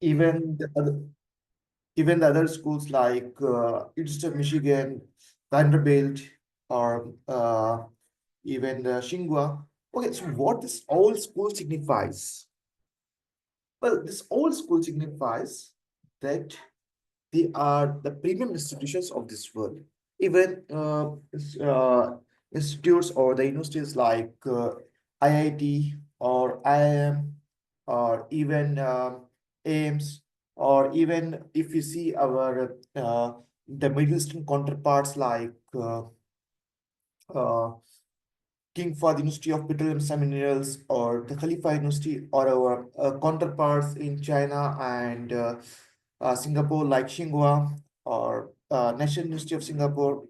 even the other, even the other schools like University of Michigan, Vanderbilt, or even Tsinghua. Okay, so what this all school signifies? Well, this all school signifies that they are the premium institutions of this world. Even institutes or the universities like IIT or IIM or even AIMS, or even if you see our the Middle Eastern counterparts like uh, King Fahd University of Petroleum and Minerals or the Khalifa University, or our counterparts in China and Singapore like Tsinghua or National University of Singapore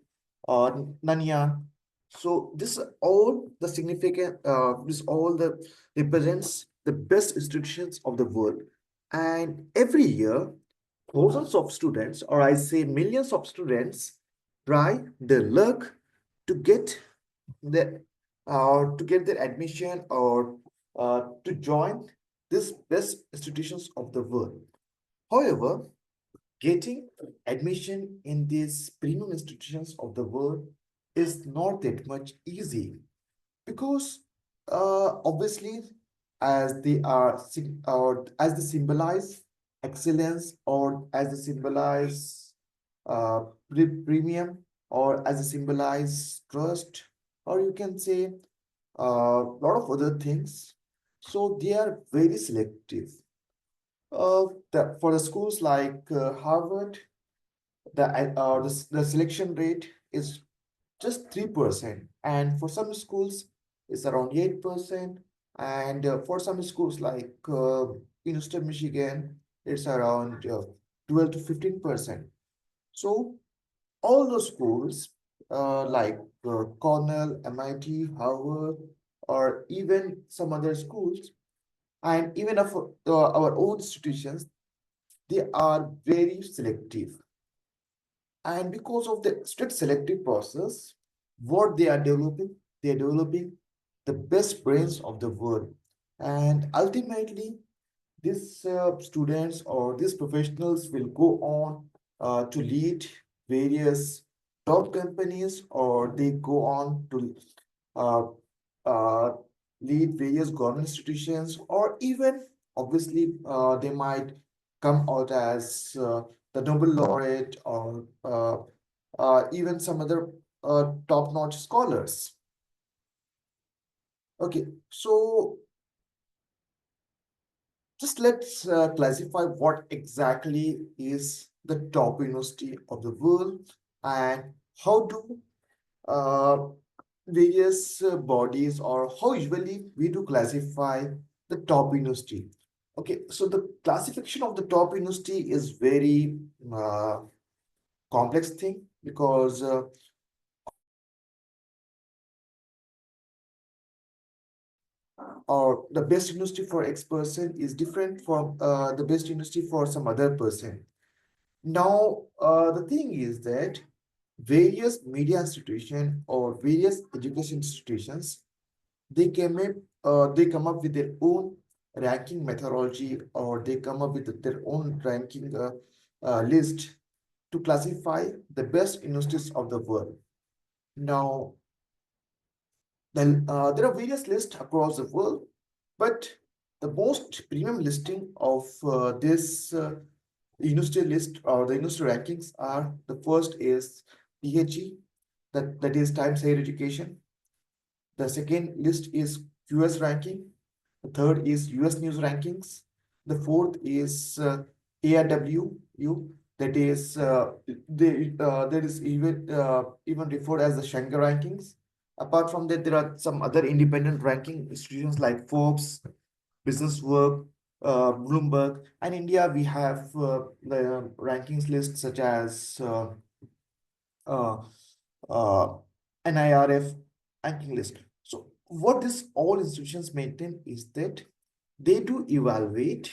or Nanyang. So this all the significant, this all the represents the best institutions of the world. And every year, thousands of students, or I say millions of students, try their luck to get their to get their admission or to join these best institutions of the world. However, getting admission in these premium institutions of the world is not that much easy, because obviously, as they are or as they symbolize excellence, or as they symbolize uh, premium, or as they symbolize trust, or you can say a lot of other things. So they are very selective. For the schools like Harvard, the selection rate is just 3%, and for some schools it's around 8%, and for some schools like University of Michigan, it's around 12 to 15%. So all those schools like Cornell, MIT, Harvard, or even some other schools, and even of our own institutions, they are very selective. And because of the strict selective process, what they are developing the best brains of the world. And ultimately, these students or these professionals will go on to lead various top companies, or they go on to uh, uh, lead various government institutions, or even obviously they might come out as the Nobel laureate, or even some other top-notch scholars. Okay, so just let's classify what exactly is the top university of the world, and how do uh, various bodies, or how usually we do classify the top university. Okay, so the classification of the top university is very complex thing, because or the best university for X person is different from the best university for some other person. Now, the thing is that various media institution or various education institutions, they come up with their own ranking methodology, or they come up with their own ranking list to classify the best universities of the world. Now, then there are various lists across the world, but the most premium listing of this university list, or the university rankings, are: the first is PHE, that is Times Higher Education. The second list is QS ranking. The third is US News rankings. The fourth is ARWU, that is that is even referred as the Shanghai rankings. Apart from that, there are some other independent ranking institutions like Forbes, Business Work, Bloomberg. And in India, we have the rankings list such as uh, uh, NIRF ranking list. So what this all institutions maintain is that they do evaluate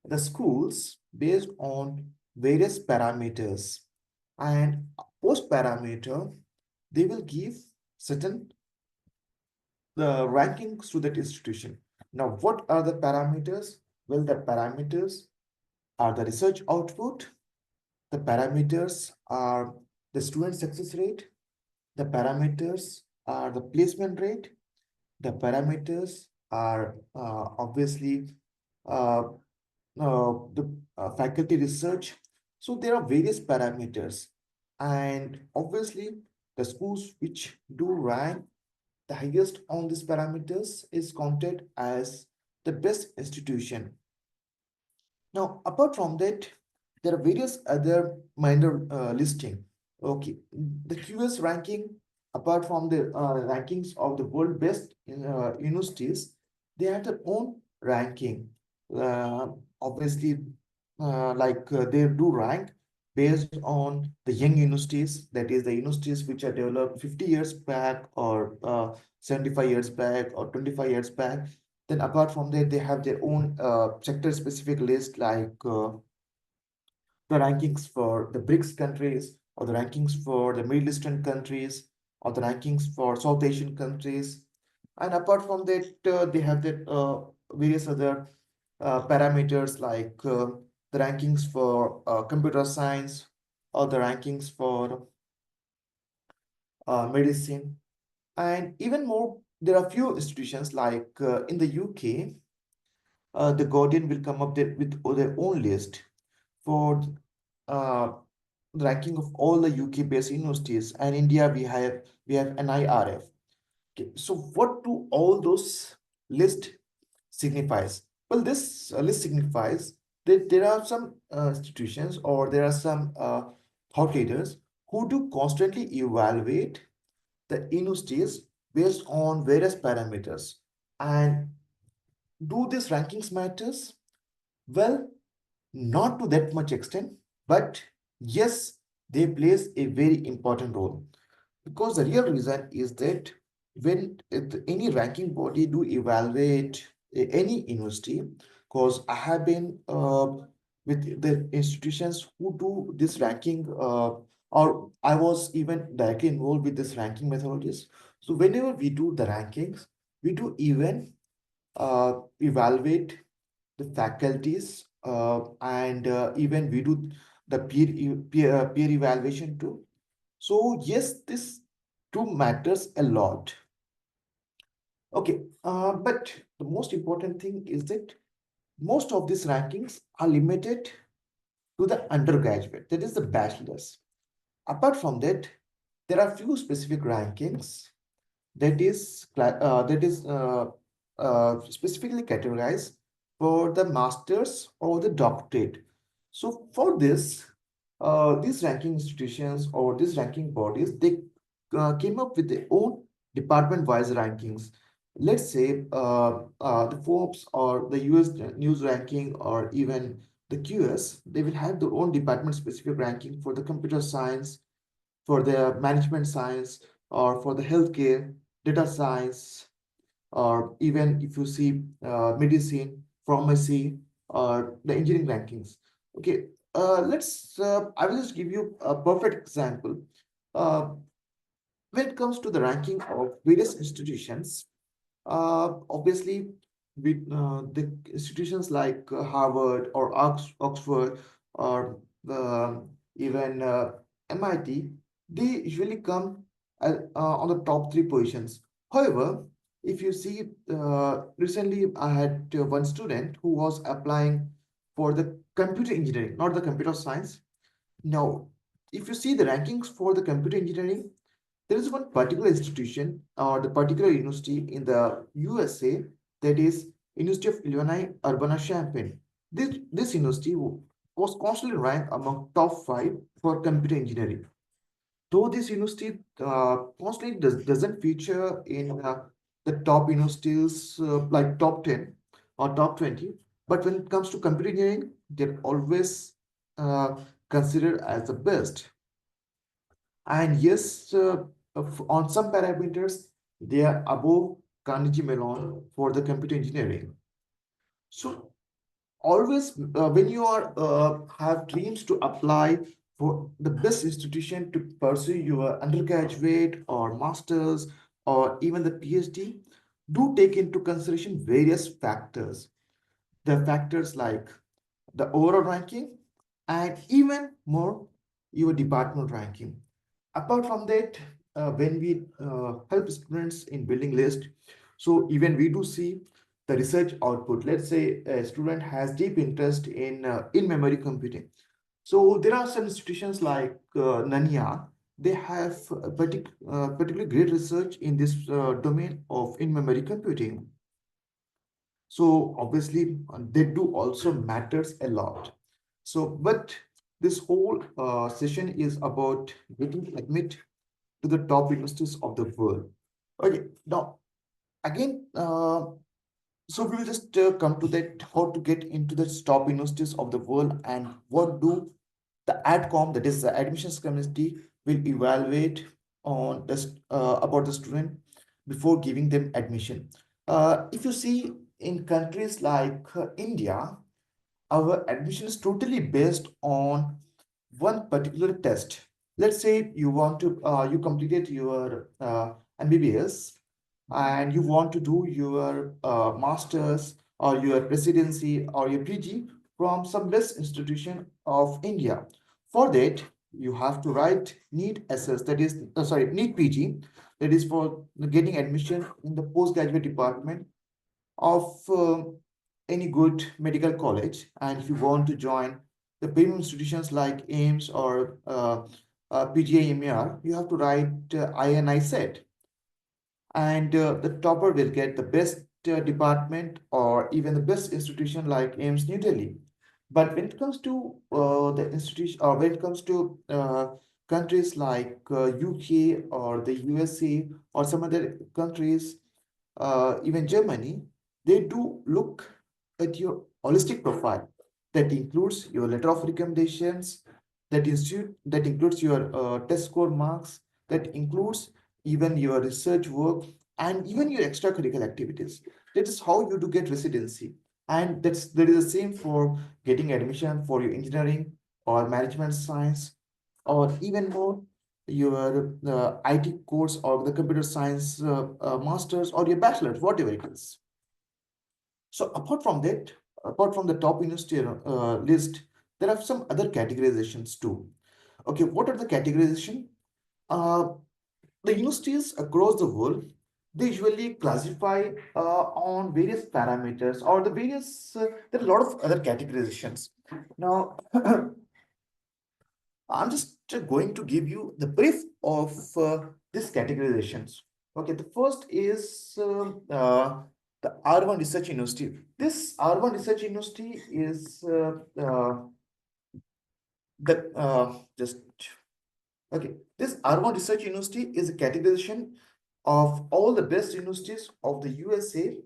the schools based on various parameters, and post parameter they will give certain the rankings to that institution. Now, what are the parameters? Well, the parameters are the research output, the parameters are the student success rate, the parameters are the placement rate, the parameters are obviously uh, the faculty research. So there are various parameters, and obviously the schools which do rank the highest on these parameters is counted as the best institution. Now, apart from that, there are various other minor listing. Okay, the QS ranking, apart from the rankings of the world best universities, they have their own ranking. Obviously, they do rank based on the young universities, that is the universities which are developed 50 years back or 75 years back or 25 years back. Then apart from that, they have their own sector-specific list like the rankings for the BRICS countries or the rankings for the Middle Eastern countries or the rankings for South Asian countries. And apart from that, they have that various other parameters like the rankings for computer science or the rankings for medicine. And even more, there are few institutions like in the UK, the Guardian will come up there with their own list for uh, ranking of all the UK-based universities, and India we have NIRF. Okay, so what do all those list signifies? Well, this list signifies that there are some institutions or there are some thought leaders who do constantly evaluate the universities based on various parameters. And do these rankings matters? Well, not to that much extent, but yes, they plays a very important role. Because the real reason is that when any ranking body do evaluate any university, because I have been with the institutions who do this ranking, or I was even directly involved with this ranking methodologies. So whenever we do the rankings, we do even evaluate the faculties and even we do the peer evaluation too. So yes, this too matters a lot. Okay, but the most important thing is that most of these rankings are limited to the undergraduate, that is the bachelor's. Apart from that, there are few specific rankings that is specifically categorized for the masters or the doctorate. So for this, these ranking institutions or these ranking bodies, they came up with their own department-wise rankings. Let's say the Forbes or the US News ranking or even the QS, they will have their own department-specific ranking for the computer science, for the management science, or for the healthcare, data science, or even if you see medicine, pharmacy, or the engineering rankings. Okay, I will just give you a perfect example. Uh, when it comes to the ranking of various institutions, obviously, with the institutions like Harvard or Oxford or even MIT, they usually come on the top three positions. However, if you see, recently I had one student who was applying for the computer engineering, not the computer science. Now, if you see the rankings for the computer engineering, there is one particular institution or the particular university in the USA, that is University of Illinois Urbana-Champaign. This university was constantly ranked among top 5 for computer engineering. Though this university constantly doesn't feature in the top universities like top 10 or top 20, but when it comes to computer engineering, they're always uh, considered as the best. And yes, on some parameters, they are above Carnegie Mellon for the computer engineering. So always, when you are have dreams to apply for the best institution to pursue your undergraduate or masters or even the PhD, do take into consideration various factors. The factors like the overall ranking, and even more, your department ranking. Apart from that, when we help students in building list, so even we do see the research output. Let's say a student has deep interest in memory computing. So there are some institutions like Nanya. They have particularly great research in this domain of in-memory computing. So obviously they do also matters a lot. So, but this whole session is about getting admit to the top universities of the world. Okay, now again, so we will just come to that how to get into the top universities of the world and what do the AdCom, that is the admissions committee, will evaluate on this about the student before giving them admission. If you see in countries like India, our admission is totally based on one particular test. Let's say you want to you completed your MBBS and you want to do your master's or your residency or your PG from some best institution of India. For that, you have to write NEET SS, that is, sorry, NEET PG, that is for getting admission in the postgraduate department of any good medical college. And if you want to join the premium institutions like AIMS or PGIMER, you have to write INI set, and the topper will get the best department or even the best institution like AIMS New Delhi. But when it comes to the institution, or when it comes to countries like UK or the USA or some other countries, even Germany, they do look at your holistic profile. That includes your letter of recommendations, that includes your test score marks, that includes even your research work and even your extracurricular activities. That is how you do get residency. And that is the same for getting admission for your engineering or management science, or even more your IT course or the computer science masters or your bachelor's, whatever it is. So apart from that, apart from the top university list, there are some other categorizations too. Okay, what are the categorization? Uh, the universities across the world, they usually classify on various parameters or the various, there are a lot of other categorizations. Now, I'm just going to give you the brief of these categorizations. Okay, the first is the R1 Research University. This R1 Research University is just okay. This R1 Research University is a categorization of all the best universities of the USA,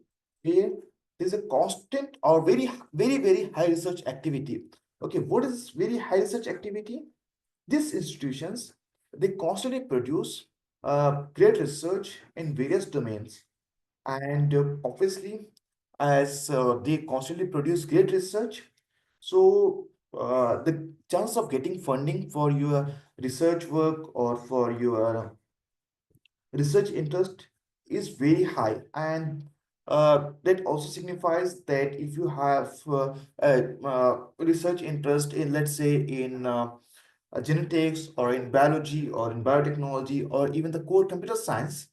where there's a constant or very high research activity. Okay, what is very high research activity? These institutions, they constantly produce great research in various domains. And obviously, as they constantly produce great research, so the chance of getting funding for your research work or for your research interest is very high. And that also signifies that if you have a research interest in, let's say, in genetics or in biology or in biotechnology or even the core computer science,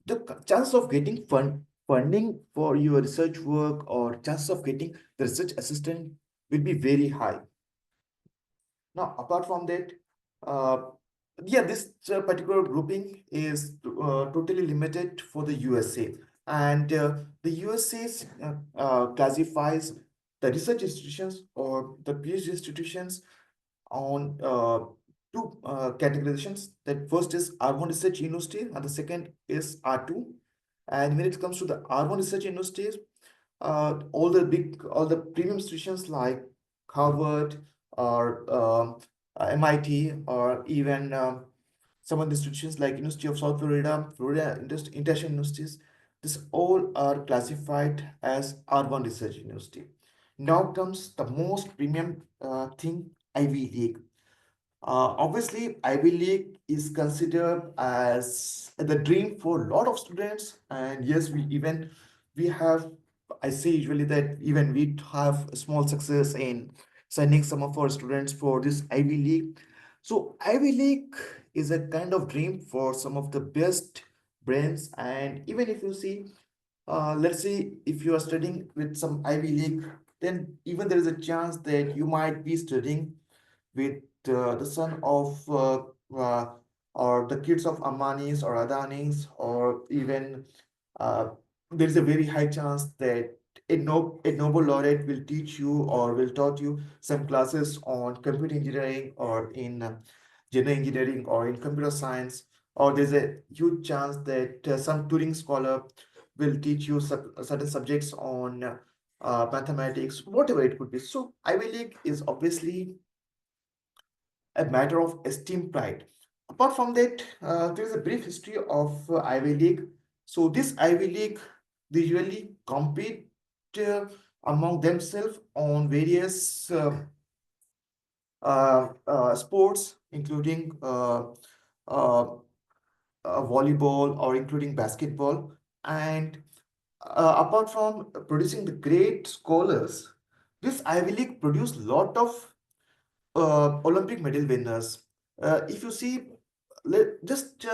the chance of getting funding for your research work or chance of getting the research assistant will be very high. Now, apart from that, uh, yeah, this particular grouping is totally limited for the USA. And the USA classifies the research institutions or the PhD institutions on two categorizations. That first is R1 Research University and the second is R2. And when it comes to the R1 Research Universities, all the premium institutions like Harvard or MIT or even some of the institutions like University of South Florida, International Universities, this all are classified as R1 Research University. Now comes the most premium thing, Ivy League. Obviously, Ivy League is considered as the dream for a lot of students, and yes, we have. I say usually that even we have small success in sending some of our students for this Ivy League. So Ivy League is a kind of dream for some of the best brains. And even if you see, let's say if you are studying with some Ivy League, then even there is a chance that you might be studying with the son of uh, or the kids of Ambanis or Adanis, or even there is a very high chance that a Nobel laureate will teach you or will taught you some classes on computer engineering or in general engineering or in computer science, or there's a huge chance that some Turing scholar will teach you certain subjects on mathematics, whatever it could be. So Ivy League is obviously a matter of esteemed pride. Apart from that, there is a brief history of Ivy League. So this Ivy League, they usually compete uh, among themselves on various sports, including uh, volleyball or including basketball. And apart from producing the great scholars, this Ivy League produced lot of Olympic medal winners. If you see, just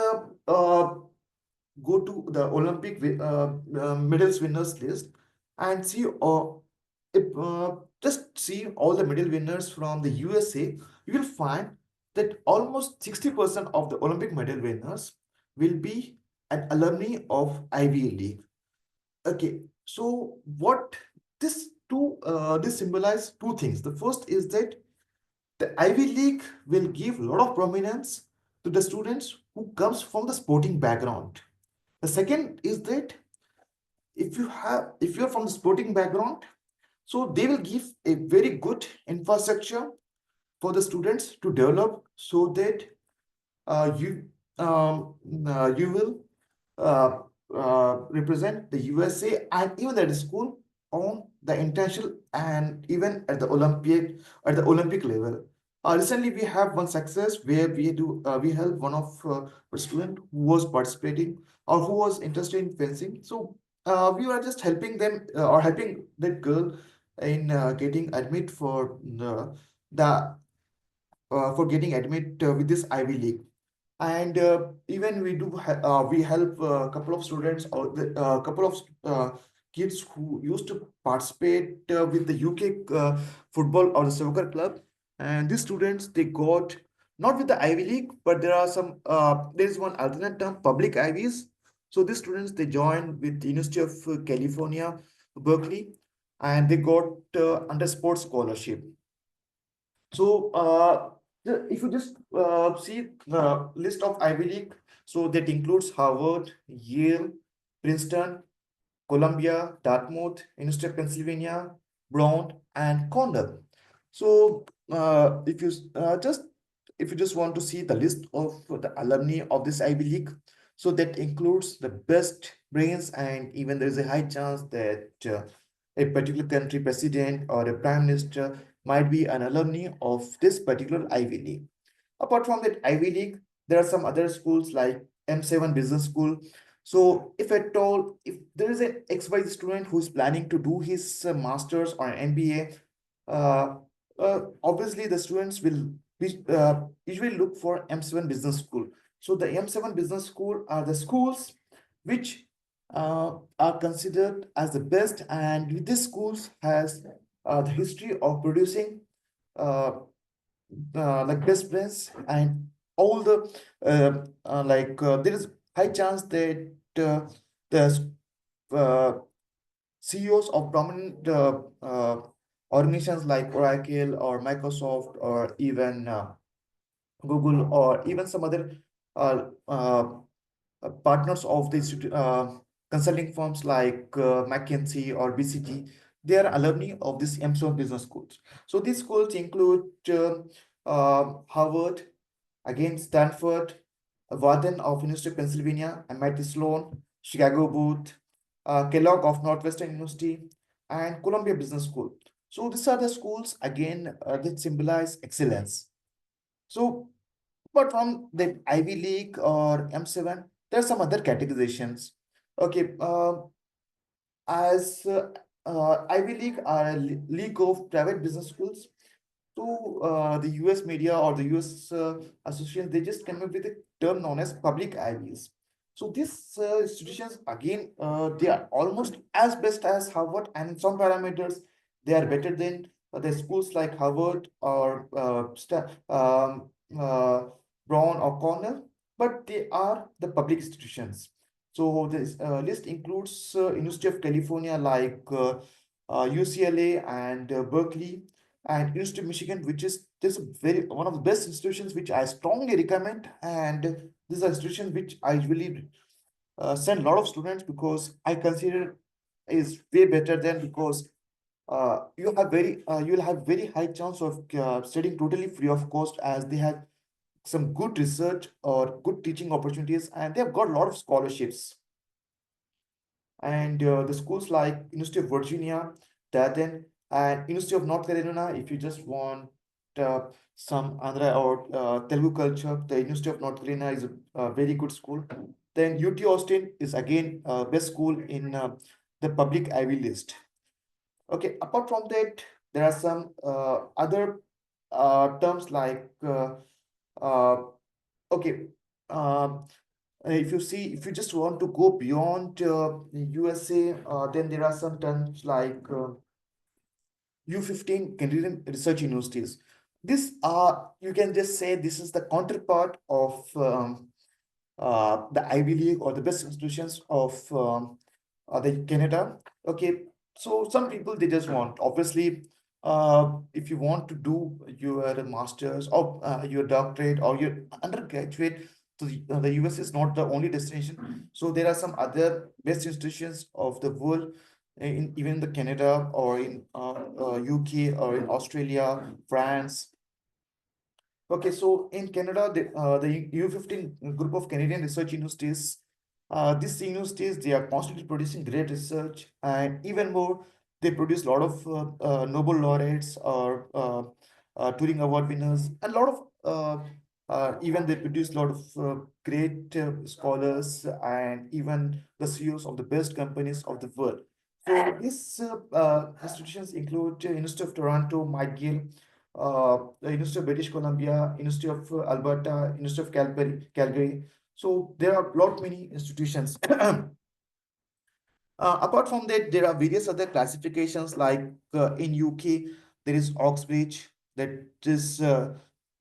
go to the Olympic medals winners list and see, if, just see all the medal winners from the USA. You will find that almost 60% of the Olympic medal winners will be an alumni of Ivy League. Okay, so what this symbolize two things. The first is that the Ivy League will give a lot of prominence to the students who comes from the sporting background. The second is that if you're from the sporting background, so they will give a very good infrastructure for the students to develop, so that you you will uh, represent the USA and even at the school on the international and even at the Olympic level. Recently, we have one success where we help one of a student who was participating or who was interested in fencing. So we were just helping them or helping that girl in getting admit the for getting admit with this Ivy League. And even we help a couple of students or a couple of kids who used to participate with the UK football or the soccer club. And these students, they got not with the Ivy League, but there is one alternate term, public Ivies. So these students, they joined with the University of California, Berkeley, and they got under sports scholarship. So, if you just see the list of Ivy League, so that includes Harvard, Yale, Princeton, Columbia, Dartmouth, University of Pennsylvania, Brown, and Cornell. So, if you just want to see the list of the alumni of this Ivy League, so that includes the best brains, and even there is a high chance that a particular country president or a prime minister might be an alumni of this particular Ivy League. Apart from that Ivy League, there are some other schools like M7 Business School. So if at all, if there is an XY student who's planning to do his master's or an MBA, obviously the students will usually look for M7 Business School. So the M7 Business School are the schools which are considered as the best, and this schools has the history of producing uh, like best friends, and all the there is high chance that the CEOs of prominent organizations like Oracle or Microsoft or even Google or even some other uh, uh, partners of the consulting firms like McKinsey or BCG, they are alumni of this M7 business schools. So these schools include Harvard, again Stanford, Wharton of University of Pennsylvania, MIT Sloan, Chicago Booth, Kellogg of Northwestern University, and Columbia Business School. So these are the schools again that symbolize excellence. So apart from the Ivy League or M7, there are some other categorizations. Okay, as Ivy League are a league of private business schools. So the US media or the US association, they just came up with a term known as public IBs. So these institutions, again, they are almost as best as Harvard, and in some parameters, they are better than the schools like Harvard or Brown or Cornell, but they are the public institutions. So this list includes University of California like UCLA and Berkeley, and University of Michigan, which is this very one of the best institutions which I strongly recommend. And this is an institution which I usually send a lot of students because I consider is way better than, because you'll have very high chance of studying totally free of cost, as they have some good research or good teaching opportunities, and they have got a lot of scholarships. And the schools like University of Virginia, Darden, and University of North Carolina, if you just want uh, some Andhra or Telugu culture, the University of North Carolina is a very good school. Then UT Austin is again best school in the public Ivy list. Okay, apart from that, there are some other terms like uh, okay. Um, if you just want to go beyond USA, then there are some terms like U15 Canadian Research Universities. This are, you can just say this is the counterpart of the Ivy League or the best institutions of the Canada. Okay, so some people they just want, obviously, if you want to do your master's or your doctorate or your undergraduate, so the US is not the only destination. So there are some other best institutions of the world in even the Canada or in UK or in Australia, France. Okay, so in Canada, the U15 group of Canadian research universities, these universities, they are constantly producing great research, and even more, they produce a lot of Nobel laureates or Turing Award winners, and a lot of even they produce a lot of great scholars and even the CEOs of the best companies of the world. So these institutions include University of Toronto, McGill, the University of British Columbia, University of Alberta, University of Calgary. So there are lot many institutions. Apart from that, there are various other classifications like in UK, there is Oxbridge, that is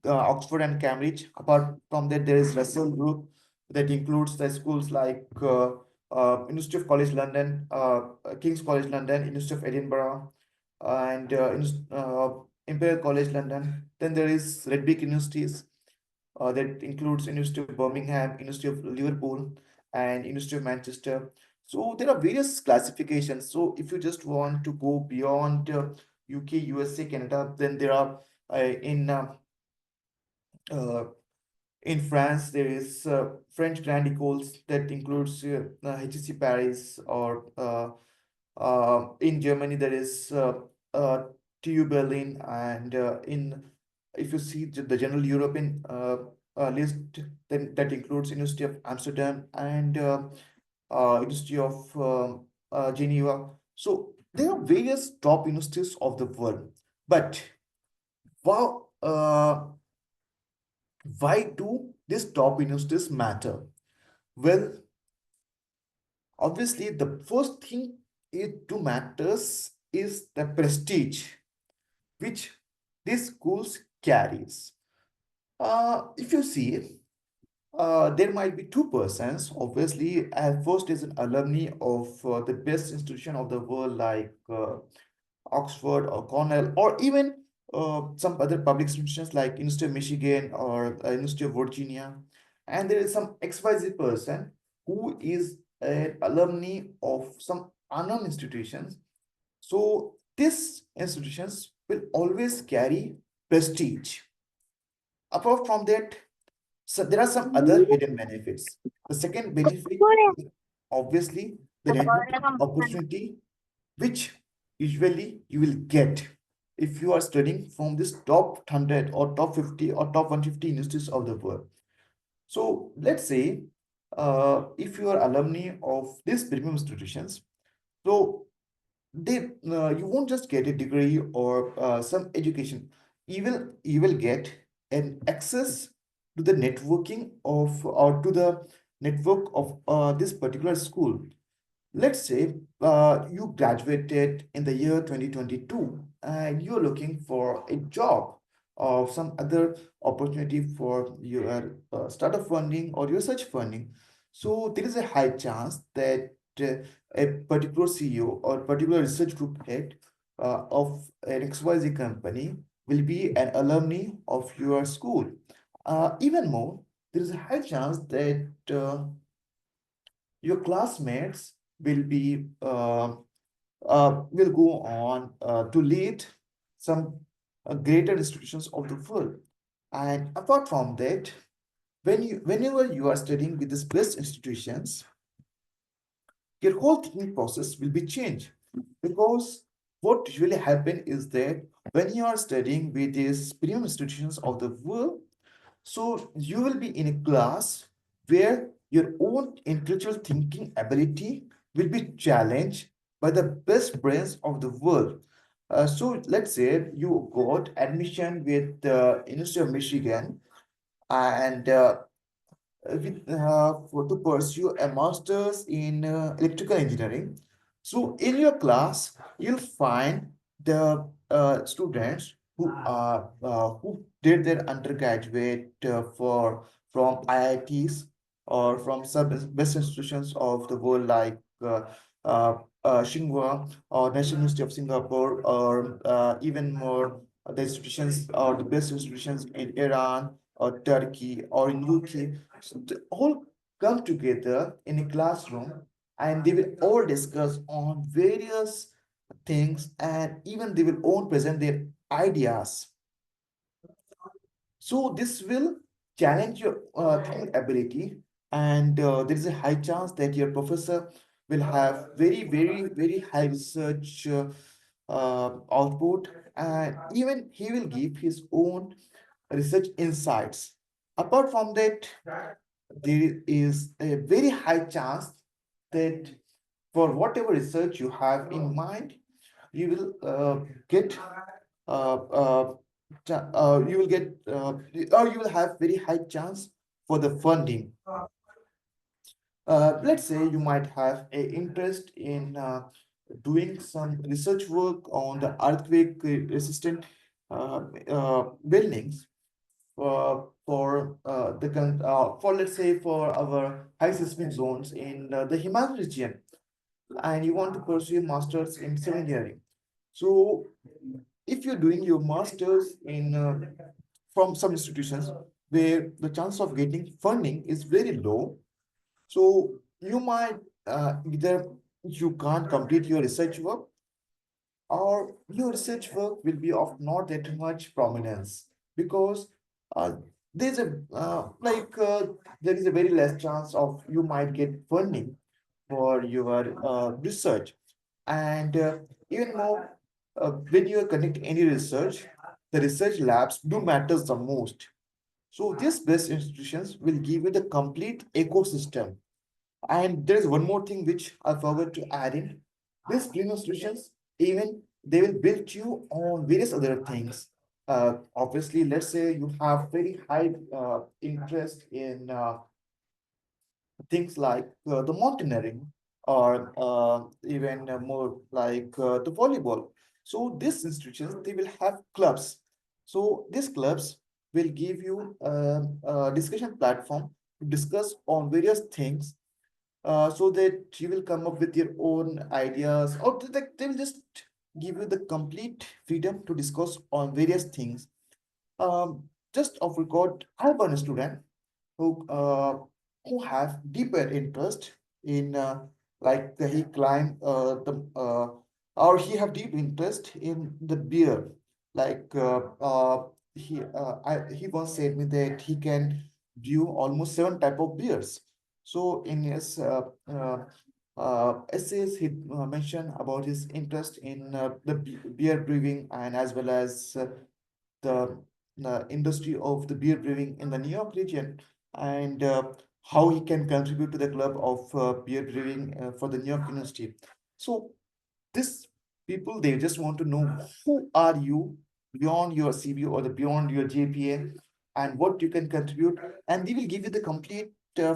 Oxford and Cambridge. Apart from that, there is Russell Group that includes the schools like University of College London, King's College London, University of Edinburgh, and Imperial College London. Then there is Red Brick Universities that includes University of Birmingham, University of Liverpool, and University of Manchester. So there are various classifications. So if you just want to go beyond UK, USA, Canada, then there are uh, in France, there is French Grand Écoles that includes HEC Paris, or in Germany, there is TU Berlin, and in if you see the general European list, then that includes University of Amsterdam and University of Geneva. So there are various top universities of the world, but wow, why do these top universities matter? Well, obviously, the first thing it to matters is the prestige which these schools carries. If you see, there might be two persons. Obviously, first is an alumni of the best institution of the world, like Oxford or Cornell, or even some other public institutions like University of Michigan or University of Virginia. And there is some XYZ person who is an alumni of some unknown institutions. So these institutions will always carry prestige. Apart from that, so there are some other hidden benefits. The second benefit is obviously the networking opportunity, which usually you will get if you are studying from this top 100 or top 50 or top 150 universities of the world. So let's say if you are alumni of these premium institutions, so they you won't just get a degree or some education. you will get an access to the networking of or to the network of this particular school. Let's say you graduated in the year 2022 and you're looking for a job or some other opportunity for your startup funding or your research funding. So there is a high chance that a particular CEO or particular research group head of an XYZ company will be an alumni of your school. Even more, there is a high chance that your classmates will go on to lead some greater institutions of the world. And apart from that, whenever you are studying with these best institutions, your whole thinking process will be changed, because what usually happen is that when you are studying with these premium institutions of the world, so you will be in a class where your own intellectual thinking ability will be challenged by the best brains of the world. So let's say you got admission with the University of Michigan, and to pursue a master's in electrical engineering. So in your class, you'll find the students who did their undergraduate from IITs or from some best institutions of the world, like Tsinghua or National University of Singapore, or even more the institutions or the best institutions in Iran or Turkey or in UK. So they all come together in a classroom and they will all discuss on various things, and even they will all present their ideas. So this will challenge your thinking ability, and there is a high chance that your professor will have very high research output, and even he will give his own research insights. Apart from that, there is a very high chance that for whatever research you have in mind, you will get uh, uh, you will get or you will have very high chance for the funding. Let's say you might have a interest in doing some research work on the earthquake resistant buildings for let's say for our high seismic zones in the Himalaya region, and you want to pursue a master's in civil engineering. So if you're doing your master's in from some institutions where the chance of getting funding is very low, so you might either you can't complete your research work, or your research work will be of not that much prominence, because uh, there's a there is a very less chance of you might get funding for your research. And even more, when you are conducting any research, the research labs do matters the most. So these best institutions will give you the complete ecosystem. And there is one more thing which I forgot to add in. These green institutions, even they will build you on various other things. Obviously, let's say you have very high interest in things like the mountaineering, or even more like the volleyball. So these institutions, they will have clubs. So these clubs will give you a discussion platform to discuss on various things, so that you will come up with your own ideas, or they will just give you the complete freedom to discuss on various things. Just off record, I have one student who who have deeper interest in he climb or he have deep interest in the beer. Like he once said me that he can brew almost 7 type of beers. So in his essays, he mentioned about his interest in the beer brewing, and as well as the industry of the beer brewing in the New York region, and how he can contribute to the club of beer brewing for the New York University. So this people, they just want to know, who are you beyond your CV or the beyond your GPA and what you can contribute, and they will give you the complete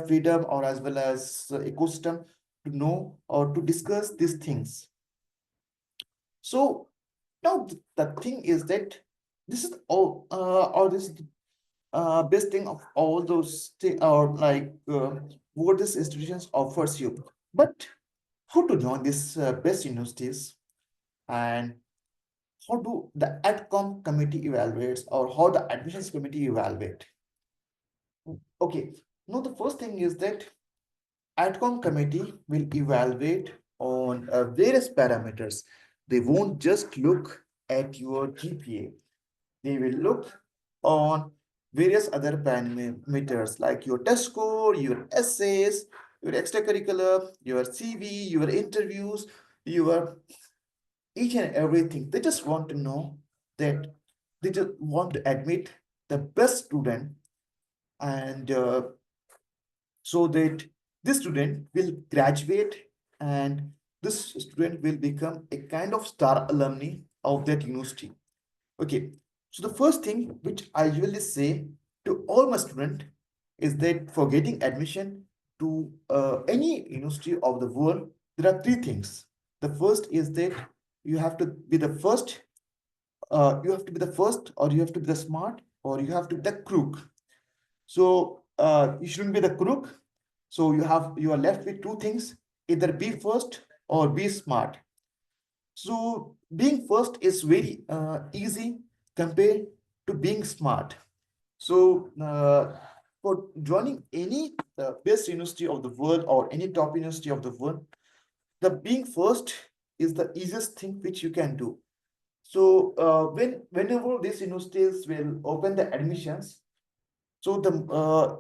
freedom or as well as ecosystem to know or to discuss these things. So now the thing is that this is all or this best thing of all those or like what this institutions offers you. But how to join this best universities, and how do the AdCom committee evaluates, or how the admissions committee evaluate? Okay, now the first thing is that AdCom committee will evaluate on various parameters. They won't just look at your GPA. They will look on various other parameters like your test score, your essays, your extracurricular, your CV, your interviews, your each and everything. They just want to know that they just want to admit the best student, and so that this student will graduate, and this student will become a kind of star alumni of that university. Okay, so the first thing which I usually say to all my students is that for getting admission to any university of the world, there are three things. The first is that you have to be the first, you have to be the first, or you have to be the smart, or you have to be the crook. So you shouldn't be the crook. So you are left with two things: either be first or be smart. So being first is very easy compared to being smart. So for joining any best university of the world or any top university of the world, the being first is the easiest thing which you can do. So whenever these universities will open the admissions, so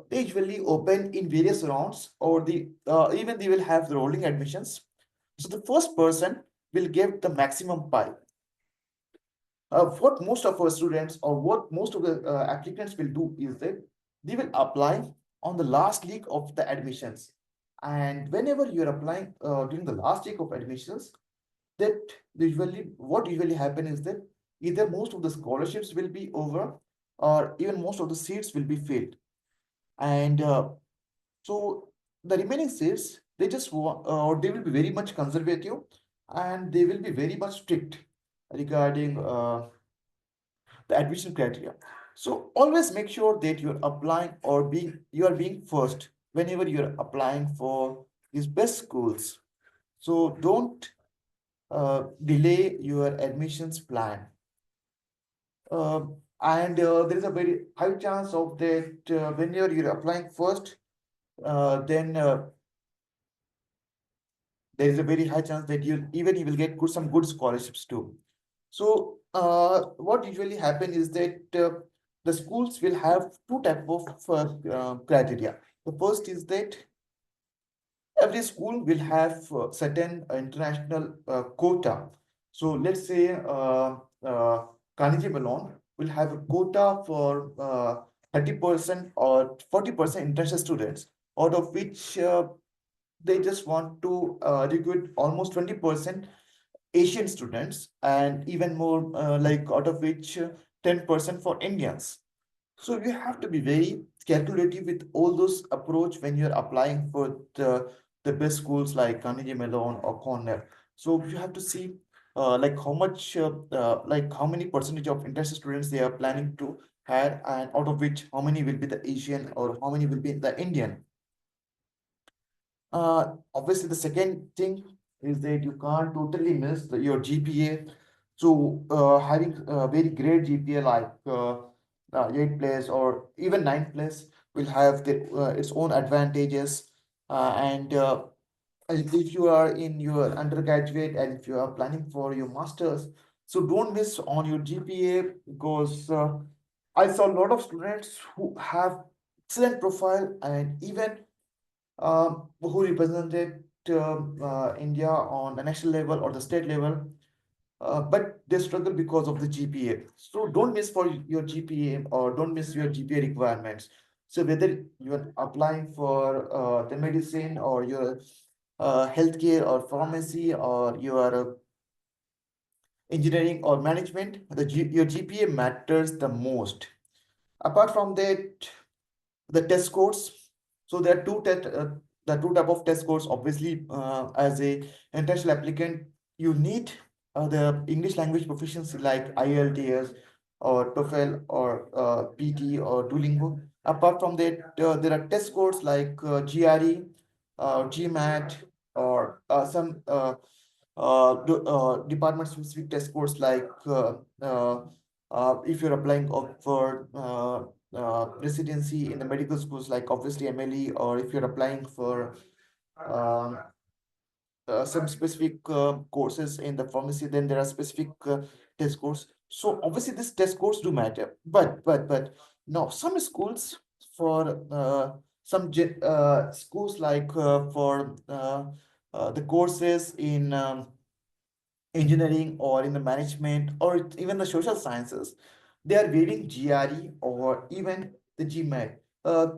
they usually open in various rounds, or even they will have the rolling admissions. So the first person will get the maximum pie. What most of our students or what most of the applicants will do is that they will apply on the last week of the admissions. And whenever you're applying during the last week of admissions, that usually what usually happen is that either most of the scholarships will be over, or even most of the seats will be filled. And so the remaining seats, they just want, or they will be very much conservative, and they will be very much strict regarding the admission criteria. So always make sure that you're applying or you are being first whenever you're applying for these best schools. So don't delay your admissions plan. And there is a very high chance of that when you're applying first, then there is a very high chance that you will get some good scholarships too. So what usually happen is that the schools will have two type of criteria. The first is that every school will have certain international quota. So let's say Carnegie Mellon will have a quota for 30% or 40% international students, out of which they just want to recruit almost 20% Asian students, and even more like out of which 10% for Indians. So you have to be very calculative with all those approach when you're applying for the best schools like Carnegie Mellon or Cornell. So you have to see like how much, like how many percentage of international students they are planning to have, and out of which how many will be the Asian or how many will be the Indian. Obviously, the second thing is that you can't totally miss your GPA. So, having a very great GPA like 8 place or even 9 place will have its own advantages. And if you are in your undergraduate and if you are planning for your masters, so don't miss on your GPA, because I saw a lot of students who have excellent profile and even who represented India on the national level or the state level, but they struggle because of the GPA. So don't miss for your GPA, or don't miss your GPA requirements. So whether you're applying for the medicine, or your healthcare or pharmacy, or you are engineering or management, your GPA matters the most. Apart from that, the test scores. So there are the two type of test scores. Obviously, as a international applicant, you need the English language proficiency like IELTS or TOEFL or PT or Duolingo. Apart from that, there are test scores like GRE, GMAT, or some department specific test scores like if you're applying for residency in the medical schools like obviously MLE, or if you're applying for um, some specific courses in the pharmacy, then there are specific test scores. So obviously these test scores do matter, but now some schools for schools like for the courses in engineering or in the management or even the social sciences, they are waiving GRE or even the GMAT.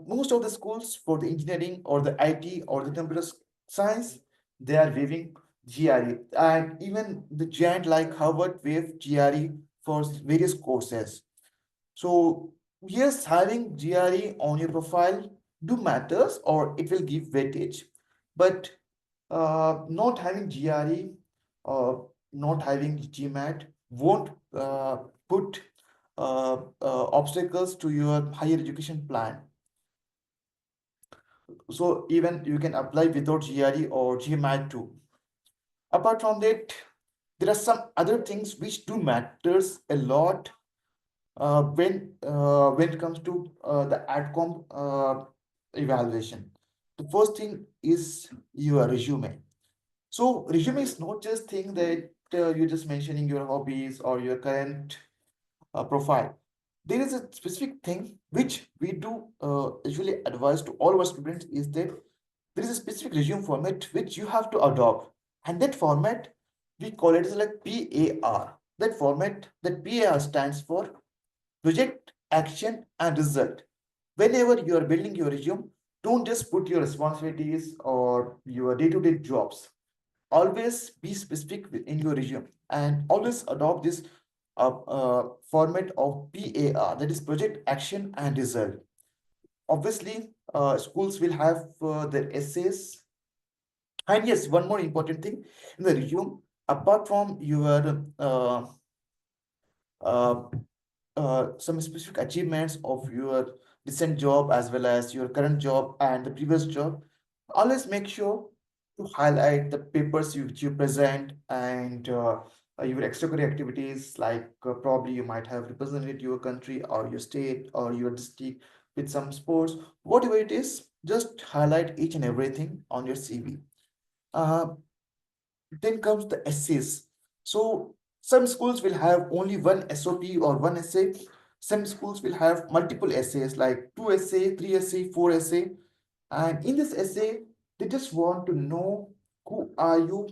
Most of the schools for the engineering or the IT or the computer science, they are waiving GRE. And even the giant like Harvard waive GRE for various courses. So yes, having GRE on your profile do matters, or it will give weightage. But not having GRE or not having GMAT won't put obstacles to your higher education plan. So even you can apply without GRE or GMAT too. Apart from that, there are some other things which do matters a lot when it comes to the AdCom evaluation. The first thing is your resume. So resume is not just thing that you're just mentioning your hobbies or your current profile. There is a specific thing which we do usually advise to all our students is that there is a specific resume format which you have to adopt, and that format we call it as like PAR. That format, that PAR stands for project, action, and result. Whenever you are building your resume, don't just put your responsibilities or your day-to-day jobs. Always be specific in your resume and always adopt this format of PAR, that is project, action, and result. Obviously, schools will have their essays. And yes, one more important thing in the resume, apart from your uh, some specific achievements of your recent job as well as your current job and the previous job, always make sure to highlight the papers you present and your extracurricular activities like probably you might have represented your country or your state or your district with some sports, whatever it is, just highlight each and everything on your CV. Uh, then comes the essays. So some schools will have only one SOP or one essay. Some schools will have multiple essays like two essay, three essay, four essay. And in this essay, they just want to know who are you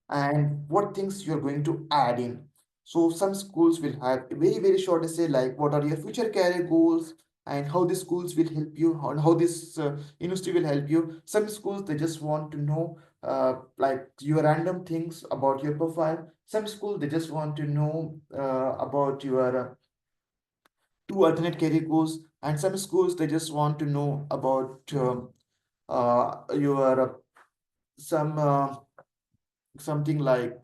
and what things you're going to add in. So some schools will have a very, very short essay like what are your future career goals and how the schools will help you, and how this university will help you. Some schools, they just want to know like your random things about your profile. Some schools, they just want to know about your two alternate career goals. And some schools, they just want to know about your some something like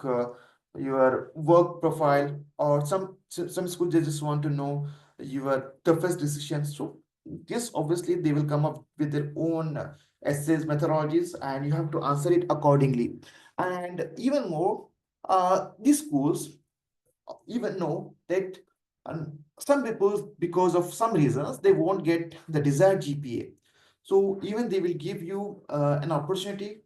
your work profile, or some schools they just want to know your toughest decisions. So yes, obviously they will come up with their own essays methodologies and you have to answer it accordingly. And even more, these schools even know that some people, because of some reasons, they won't get the desired GPA. So even they will give you an opportunity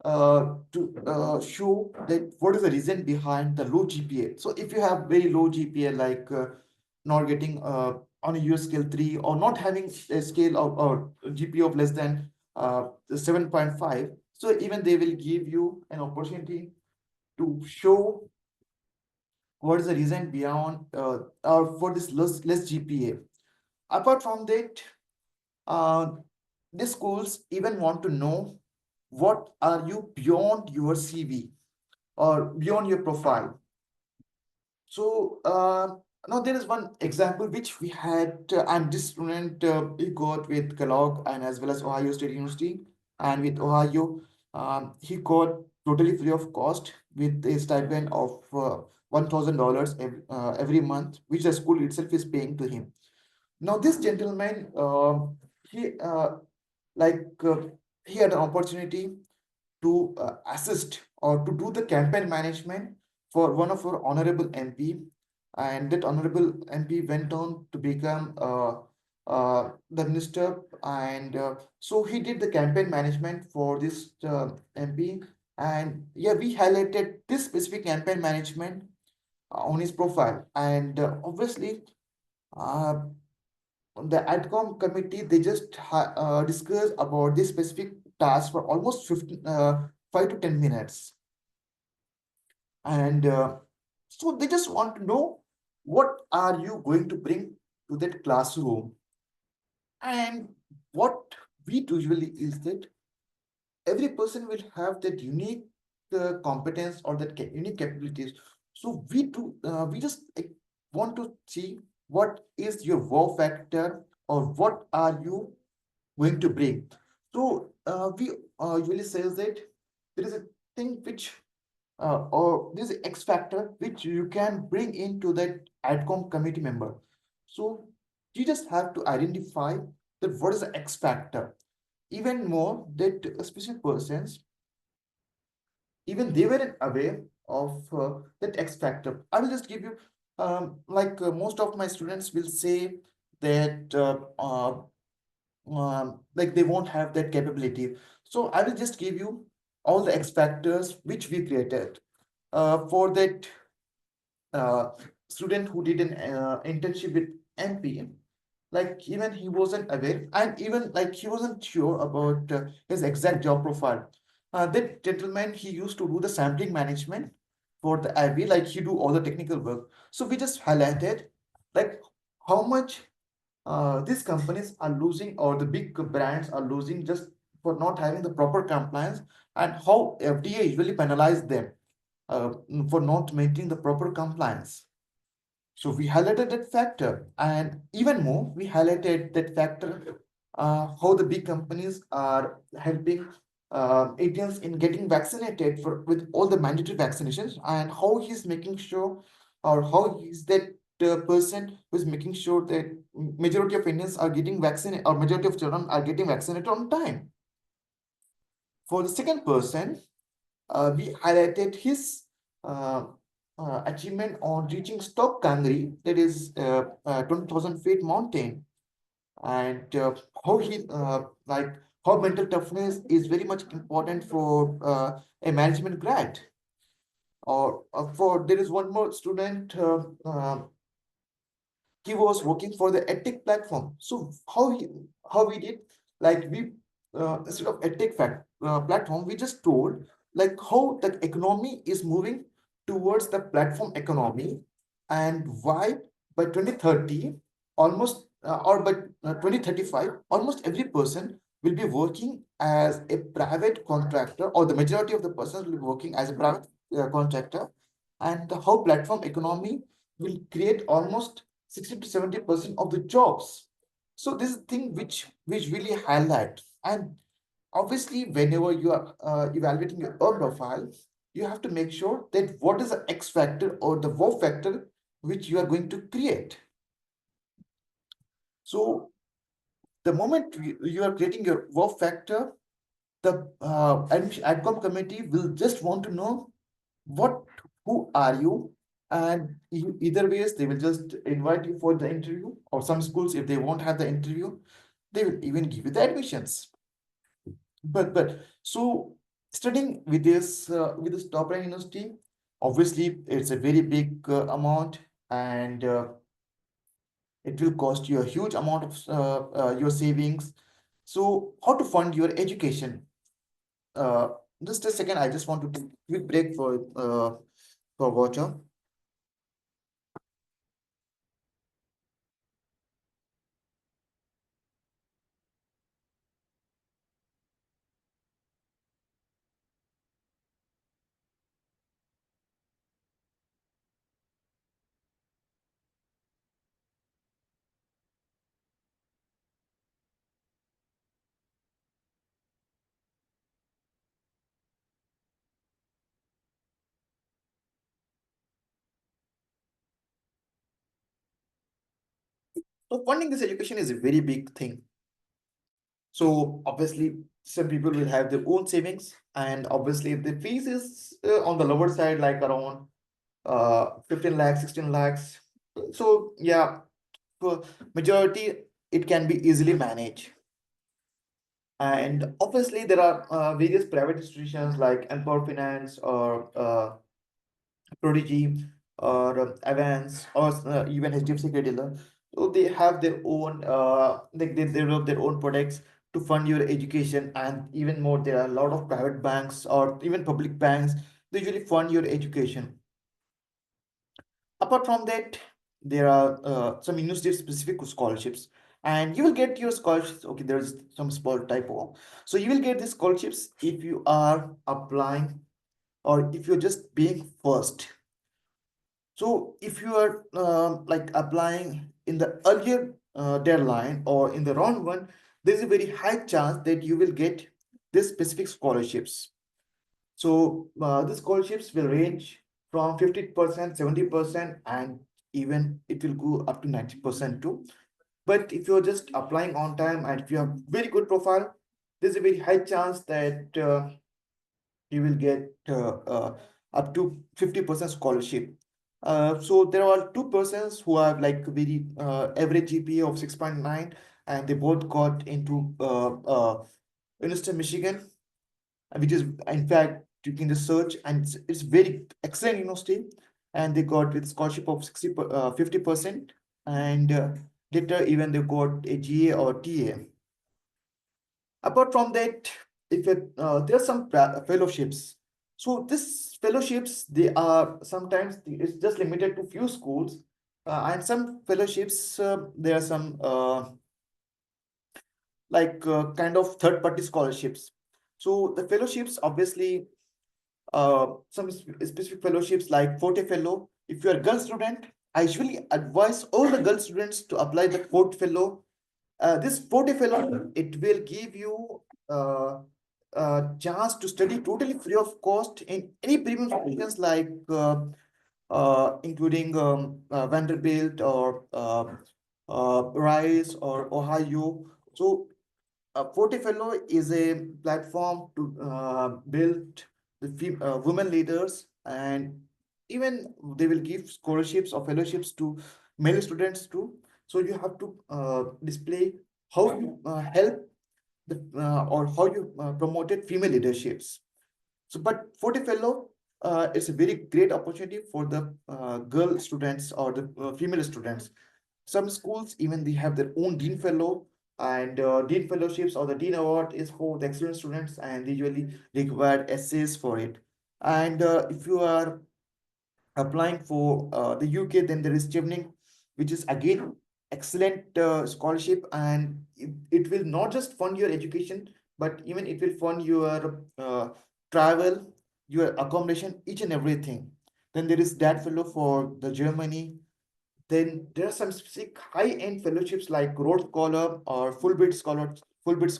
to show that what is the reason behind the low GPA. So if you have very low GPA, like not getting on a US scale 3 or not having a scale of or GPA of less than 7.5, so even they will give you an opportunity to show what is the reason beyond or for this less GPA. Apart from that, uh, the schools even want to know what are you beyond your CV or beyond your profile. So now there is one example which we had, and this student he got with Kellogg and as well as Ohio State University, and with Ohio, he got totally free of cost with a stipend of $1,000 every month, which the school itself is paying to him. Now this gentleman, he like he had an opportunity to assist or to do the campaign management for one of our honorable MP, and that honorable MP went on to become the minister, and so he did the campaign management for this MP, and yeah, we highlighted this specific campaign management on his profile, and obviously. Uh, the AdCom committee, they just discuss about this specific task for almost 15, 5 to 10 minutes. And so they just want to know what are you going to bring to that classroom. And what we do usually is that every person will have that unique competence or that unique capabilities. So we just want to see what is your wow factor or what are you going to bring. So we usually says that there is a thing which or this X factor which you can bring into that AdCom committee member. So you just have to identify that what is the X factor. Even more that specific persons, even they weren't aware of that X factor. I will just give you most of my students will say that like they won't have that capability. So I will just give you all the X factors which we created for that uh, student who did an internship with MP. Like even he wasn't aware, and even like he wasn't sure about his exact job profile. That gentleman, he used to do the sampling management for the IB, like he do all the technical work. So we just highlighted like how much these companies are losing, or the big brands are losing, just for not having the proper compliance, and how FDA usually penalize them uh, for not maintaining the proper compliance. So we highlighted that factor, and even more, we highlighted that factor, how the big companies are helping Indians in getting vaccinated for with all the mandatory vaccinations, and how he's making sure, or how he's that person who's making sure that majority of Indians are getting vaccinated, or majority of children are getting vaccinated on time. For the second person, we highlighted his uh, achievement on reaching Stock Kangri, that is 20,000 feet mountain, and how he how mental toughness is very much important for a management grad. Or for there is one more student. He was working for the edtech platform. So how we did, like we instead of edtech platform, we just told like how the economy is moving towards the platform economy, and why by 2030 almost or by 2035 almost every person will be working as a private contractor, or the majority of the persons will be working as a private contractor, and how platform economy will create almost 60 to 70% of the jobs. So this is the thing which really highlight. And obviously, whenever you are evaluating your own profile, you have to make sure that what is the X factor or the wow factor which you are going to create. So the moment you are creating your wow factor, the AdCom committee will just want to know what who are you, and either ways they will just invite you for the interview, or some schools, if they won't have the interview, they will even give you the admissions. But so studying with this top rank university, obviously it's a very big amount, and it will cost you a huge amount of your savings. So how to fund your education? uh, just a second, I just want to take a quick break for water. So funding this education is a very big thing. So obviously, some people will have their own savings, and obviously, if the fees is on the lower side, like around 15 lakhs, 16 lakhs. So yeah, for majority, it can be easily managed. And obviously, there are various private institutions like Empower Finance or Prodigy or Avance or even HDFC Credit. So they have their own they develop their own products to fund your education, and even more there are a lot of private banks or even public banks. They usually fund your education. Apart from that, there are some university specific scholarships, and you will get your scholarships. Okay, there's some small typo. So you will get these scholarships if you are applying or if you're just being first. So if you are like applying in the earlier deadline or in the round one, there's a very high chance that you will get this specific scholarships. So the scholarships will range from 50%, 70%, and even it will go up to 90% too. But if you're just applying on time and if you have very good profile, there's a very high chance that you will get up to 50% scholarship. So there are two persons who have like very average GPA of 6.9, and they both got into University of Michigan, which is in fact you can just search, and it's very excellent university, and they got with scholarship of 50%, and later even they got a GA or TA. Apart from that, if there are some fellowships. So these fellowships, they are sometimes it's just limited to few schools, and some fellowships there are some like kind of third party scholarships. So the fellowships obviously some specific fellowships like Forte Fellow. If you're a girl student, I usually advise all the girl students to apply the Forte Fellow. This Forte Fellow, it will give you a chance to study totally free of cost in any premium institutions like including Vanderbilt or Rice or Ohio. So Forte Fellow is a platform to build the women leaders, and even they will give scholarships or fellowships to male students too. So you have to display how you help the or how you promoted female leaderships. So, but Forte Fellow is a very great opportunity for the girl students or the female students. Some schools even they have their own dean fellow, and dean fellowships or the dean award is for the excellent students, and they usually require essays for it. And if you are applying for the UK, then there is Chevening, which is again excellent scholarship, and it will not just fund your education, but even it will fund your travel, your accommodation, each and everything. Then there is that fellow for the Germany. Then there are some specific high-end fellowships like Rhodes Scholar or Fulbright Scholar. Rhodes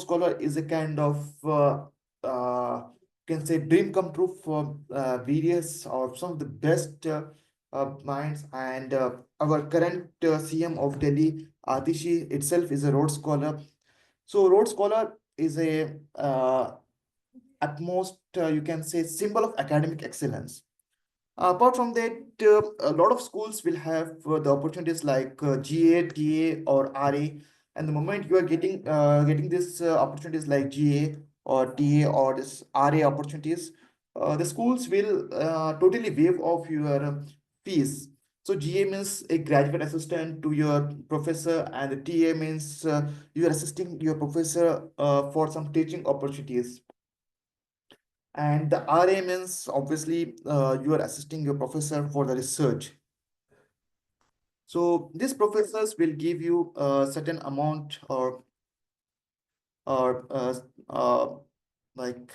Scholar is a kind of can say dream come true for various or some of the best minds. And our current CM of Delhi, Atishi itself is a Rhodes Scholar. So Rhodes Scholar is a at most you can say symbol of academic excellence. Apart from that, a lot of schools will have the opportunities like GA, TA, or RA. And the moment you are getting this opportunities like GA or TA or this RA opportunities, the schools will totally waive off your fees. So GA means a graduate assistant to your professor, and the TA means you are assisting your professor for some teaching opportunities. And the RA means obviously you are assisting your professor for the research. So these professors will give you a certain amount or like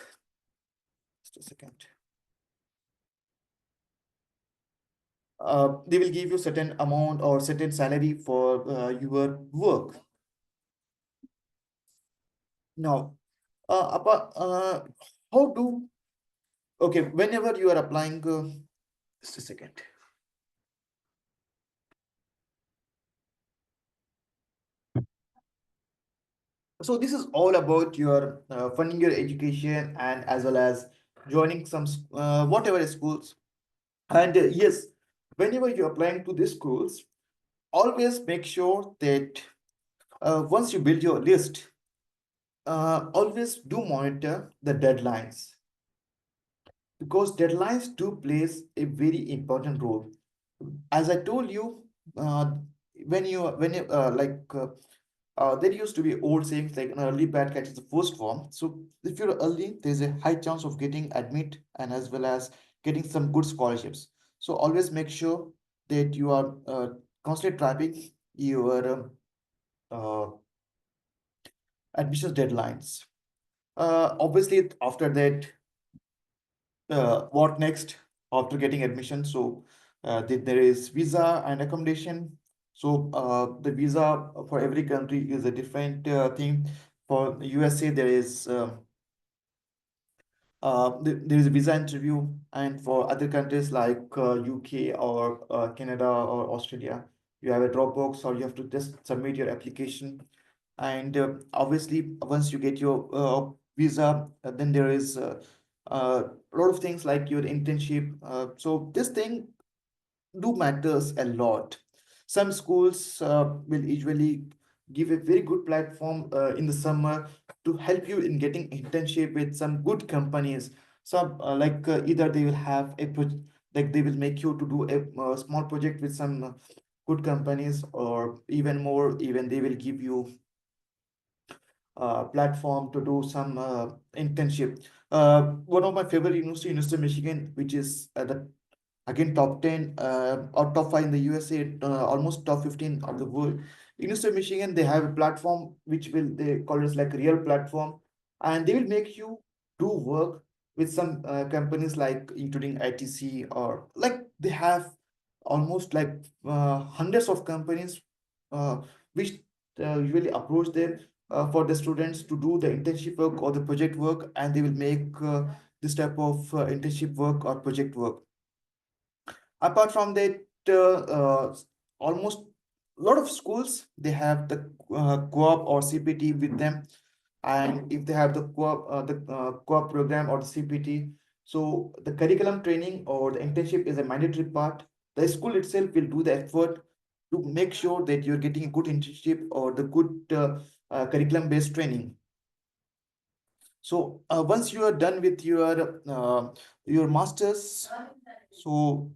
just a second. They will give you certain amount or certain salary for your work. Now, how do whenever you are applying, just a second. So this is all about your funding your education and as well as joining some whatever schools. And yes, whenever you're applying to these schools, always make sure that once you build your list, always do monitor the deadlines, because deadlines do plays a very important role. As I told you, uh, there used to be old sayings like an early bat catches the first worm. So if you're early, there's a high chance of getting admit and as well as getting some good scholarships. So always make sure that you are constantly tracking your uh, admissions deadlines. Obviously, after that, what next after getting admission? So there is visa and accommodation. So the visa for every country is a different thing. For USA, there is there is a visa interview, and for other countries like UK or Canada or Australia, you have a Dropbox or you have to just submit your application. And obviously, once you get your visa, then there is a lot of things like your internship. So this thing do matters a lot. Some schools will usually give a very good platform in the summer to help you in getting internship with some good companies. So either they will have a project, like they will make you to do a small project with some good companies, or even more, even they will give you platform to do some internship. One of my favorite university, University of Michigan, which is the again top 10 or top 5 in the USA, almost top 15 of the world. University of Michigan, they have a platform which will they call it like a real platform, and they will make you do work with some companies like including ITC, or like they have almost like hundreds of companies which usually approach them for the students to do the internship work or the project work, and they will make this type of internship work or project work. Apart from that, almost a lot of schools they have the co-op or CPT with them, and if they have the co-op program or the CPT, so the curriculum training or the internship is a mandatory part. The school itself will do the effort to make sure that you're getting a good internship or the good curriculum based training. So once you are done with your masters, so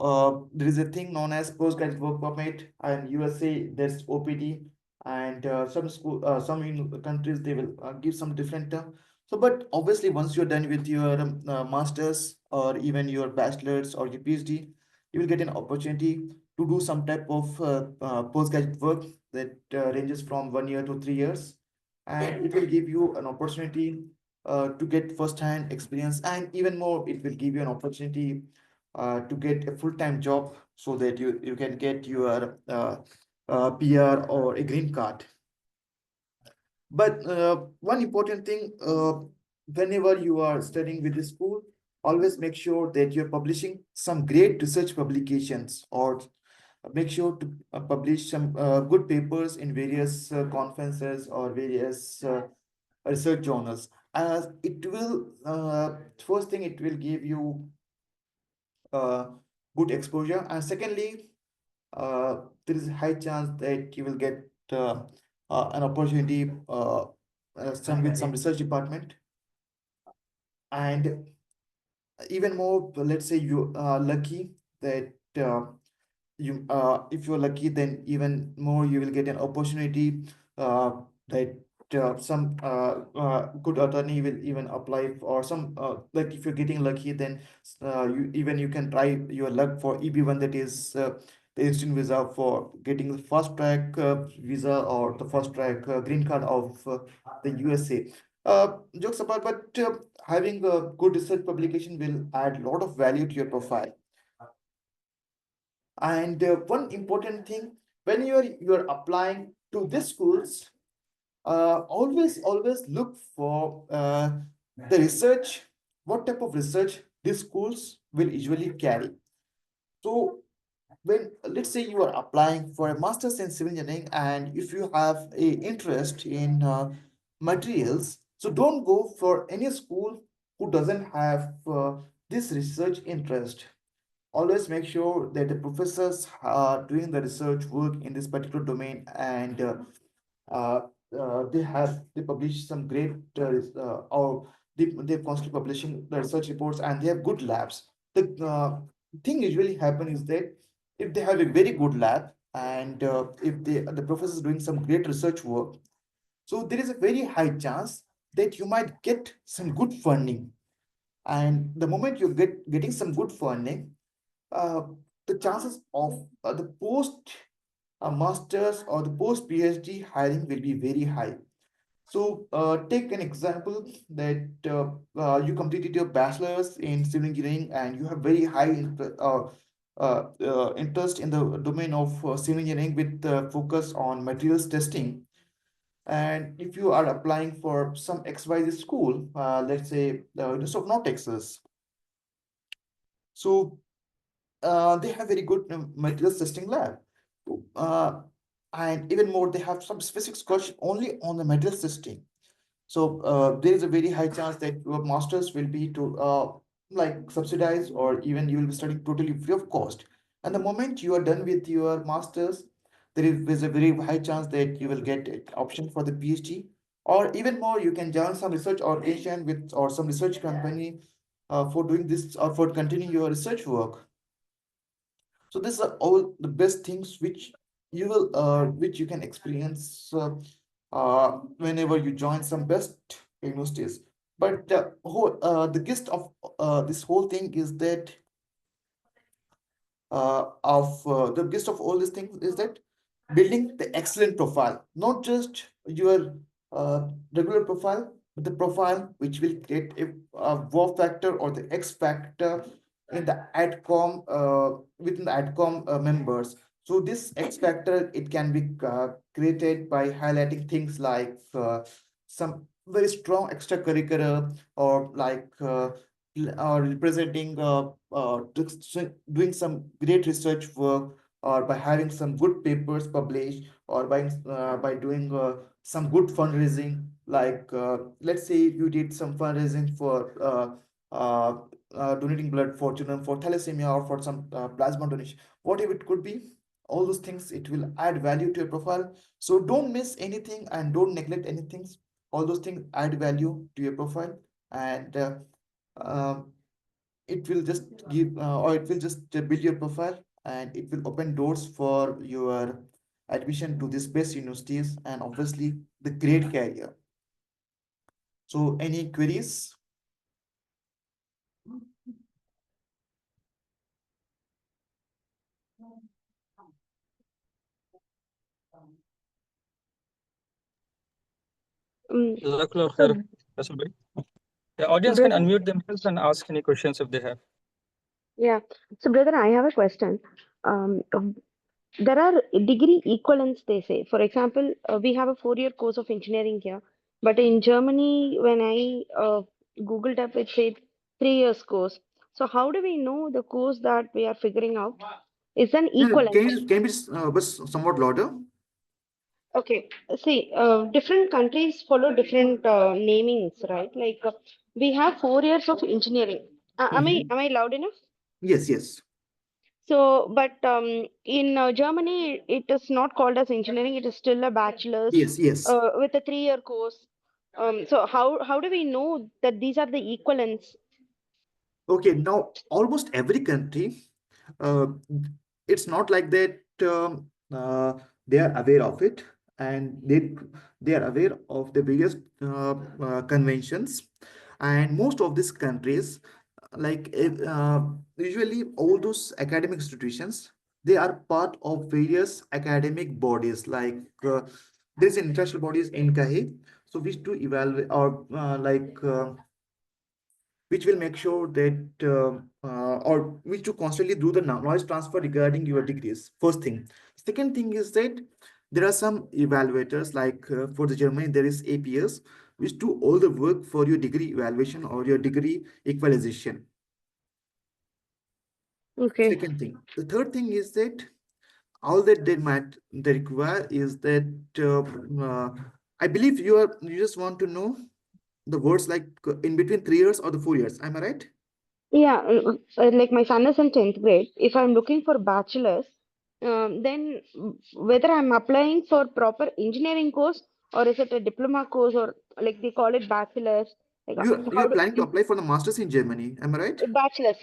there is a thing known as postgraduate work permit, and USA there's OPT, and some countries they will give some different term. So, but obviously once you're done with your masters or even your bachelor's or your PhD, you will get an opportunity to do some type of postgraduate work that ranges from 1 year to 3 years, and it will give you an opportunity to get first-hand experience, and even more, it will give you an opportunity to get a full-time job so that you can get your PR or a green card. But one important thing, whenever you are studying with the school, always make sure that you're publishing some great research publications, or make sure to publish some good papers in various conferences or various research journals. As it will, first thing, it will give you uh, good exposure, and secondly, there is a high chance that you will get an opportunity some with some research department. And even more, let's say you are lucky that if you're lucky, then even more you will get an opportunity that some good attorney will even apply for some like if you're getting lucky, then you can try your luck for EB1, that is the instant visa, for getting the fast track visa or the fast track green card of the USA. Jokes apart, but having a good research publication will add a lot of value to your profile. And one important thing, when you're applying to these schools, always look for the research, what type of research these schools will usually carry. So when, let's say you are applying for a master's in civil engineering, and if you have a interest in materials. So don't go for any school who doesn't have this research interest. Always make sure that the professors are doing the research work in this particular domain, and uh, they publish some great or they're constantly publishing the research reports, and they have good labs. The thing usually happen is that if they have a very good lab, and if the professor is doing some great research work, so there is a very high chance that you might get some good funding. And the moment you getting some good funding, uh, the chances of the post masters or the post PhD hiring will be very high. So take an example that you completed your bachelor's in civil engineering, and you have very high interest in the domain of civil engineering with focus on materials testing. And if you are applying for some XYZ school, let's say the University of North Texas, so they have very good materials testing lab. Uh, and even more, they have some specific scholarship only on the materials testing. So there is a very high chance that your masters will be to like subsidized, or even you will be studying totally free of cost. And the moment you are done with your masters, there's a very high chance that you will get an option for the PhD, or even more, you can join some research organization with or some research company for doing this or for continuing your research work. So these are all the best things which you can experience whenever you join some best universities. But the gist of this whole thing is that the gist of all these things is that building the excellent profile, not just your regular profile, but the profile which will create a wow factor or the X factor in the AdCom within the AdCom members. So this X factor, it can be created by highlighting things like some very strong extracurricular, or like or representing doing some great research work, or by having some good papers published, or by doing some good fundraising, like let's say you did some fundraising for donating blood for children for thalassemia, or for some plasma donation, whatever it could be. All those things, it will add value to your profile. So don't miss anything and don't neglect anything. All those things add value to your profile, and um, it will just give or it will just build your profile, and it will open doors for your admission to these best universities, and obviously the great career. So any queries? Jazakallah So, khair, Faisal bhai. The audience can brother, unmute themselves and ask any questions if they have. yeah. So, brother, I have a question. Um, there are degree equivalents, they say. For example, we have a 4-year course of engineering here, but in Germany, when I Googled up, it said 3 years course. So, how do we know the course that we are figuring out is an equivalent? Can you be somewhat louder? Okay, see, different countries follow different namings, right? Like we have 4 years of engineering. Mhm. Am I loud enough? Yes, yes. So, but in Germany, it is not called as engineering. It is still a bachelor's Yes, yes. with a 3-year course. So how do we know that these are the equivalents? Okay, now almost every country, uh, it's not like that they are aware of it, and they are aware of the various conventions. And most of these countries, usually all those academic institutions, they are part of various academic bodies, like there's an international bodies in NCAHE, so which to evaluate, or which will make sure that or which to constantly do the knowledge transfer regarding your degrees. First thing. Second thing is that there are some evaluators, like for the Germany there is APS, which do all the work for your degree evaluation or your degree equalization. Okay. Second thing. The third thing is that all that they require is that I believe you just want to know the words like in between 3 years or the 4 years. Am I right? Yeah, like my son is in 10th grade. If I'm looking for bachelor's, then whether I'm applying for proper engineering course or is it a diploma course or like they call it bachelor's, like You're how do planning to apply for the masters in Germany. Am I right? bachelor's.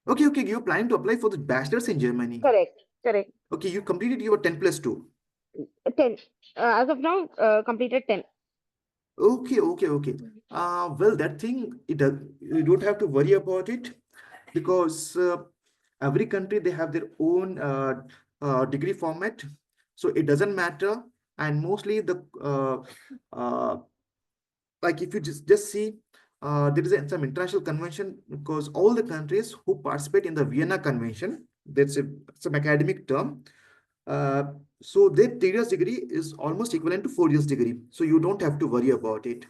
Okay. You're planning to apply for the bachelor's in Germany. Correct. Okay, you completed your 10+2. 10. As of now, completed 10. Okay. Well, that thing, you don't have to worry about it because every country they have their own degree format, so it doesn't matter. And mostly uh, like if you just see, there is some international convention because all the countries who participate in the Vienna Convention, that's some academic term. Uh, so their 3 years degree is almost equivalent to 4 years degree. So you don't have to worry about it.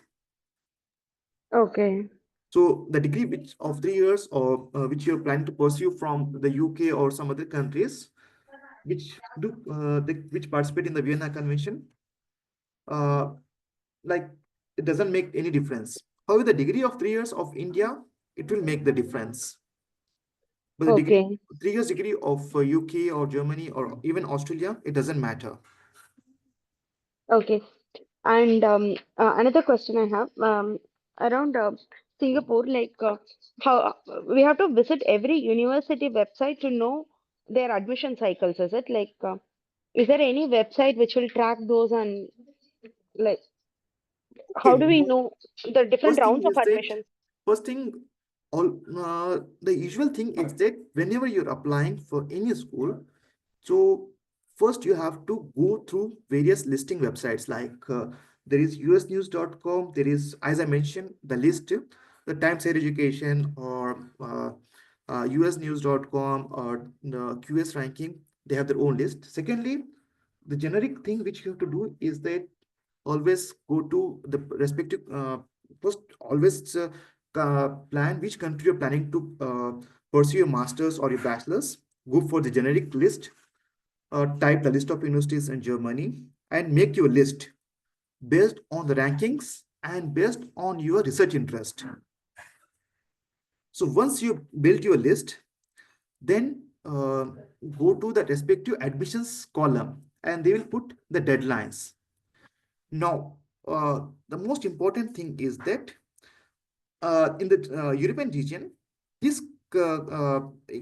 Okay. So the degree which of 3 years or which you're planning to pursue from the UK or some other countries, which participate in the Vienna Convention, uh, like it doesn't make any difference. However, the degree of 3 years of India, it will make the difference. But the degree, Okay. 3 years degree of UK or Germany or even Australia, it doesn't matter. Okay. And another question I have around Singapore, like how we have to visit every university website to know their admission cycles, is it? Like, is there any website which will track those and like how Okay, do we now know the different first thing rounds of is that admissions? first thing all the usual thing is that whenever you're applying for any school, so first you have to go through various listing websites like there is usnews.com, there is, as I mentioned, the list, the Times Higher Education or usnews.com or the QS ranking, they have their own list. Secondly, the generic thing which you have to do is that always go to the respective first always plan which country you're planning to pursue your master's or your bachelor's. Go for the generic list, type the list of universities in Germany and make your list based on the rankings and based on your research interest. So once you build your list, then go to the respective admissions column and they will put the deadlines. Now, the most important thing is that in the European region, these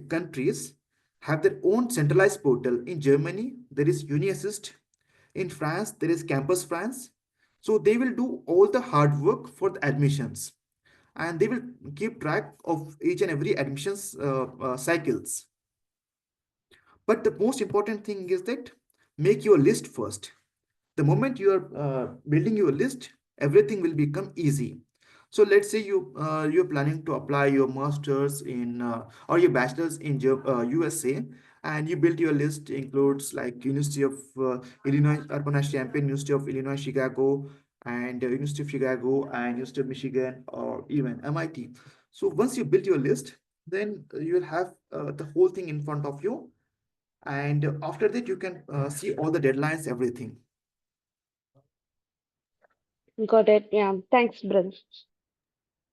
countries have their own centralized portal. In Germany, there is UniAssist. In France, there is Campus France. So they will do all the hard work for the admissions and they will keep track of each and every admissions cycles. But the most important thing is that make your list first. The moment you are building your list, everything will become easy. So let's say you're planning to apply your masters in or your bachelor's in USA, and you build your list includes like University of Illinois Urbana-Champaign, University of Illinois Chicago, and University of Chicago and University of Michigan or even MIT. So once you build your list, then you will have the whole thing in front of you, and after that you can see all the deadlines, everything. Got it. Yeah. Thanks, brother.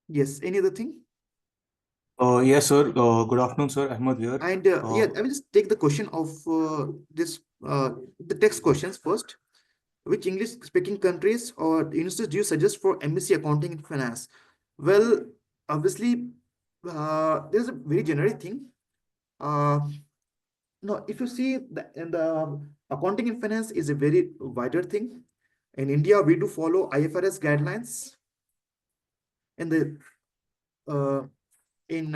Yes, any other thing? Yes, sir. Good afternoon, sir. Ahmed here. And yeah, I will just take the question of the text questions first. Which English speaking countries or universities do you suggest for MSc Accounting and Finance? Well, obviously, there's a very generic thing. No, if you see the accounting and finance is a very wider thing. In India, we do follow IFRS guidelines. In the in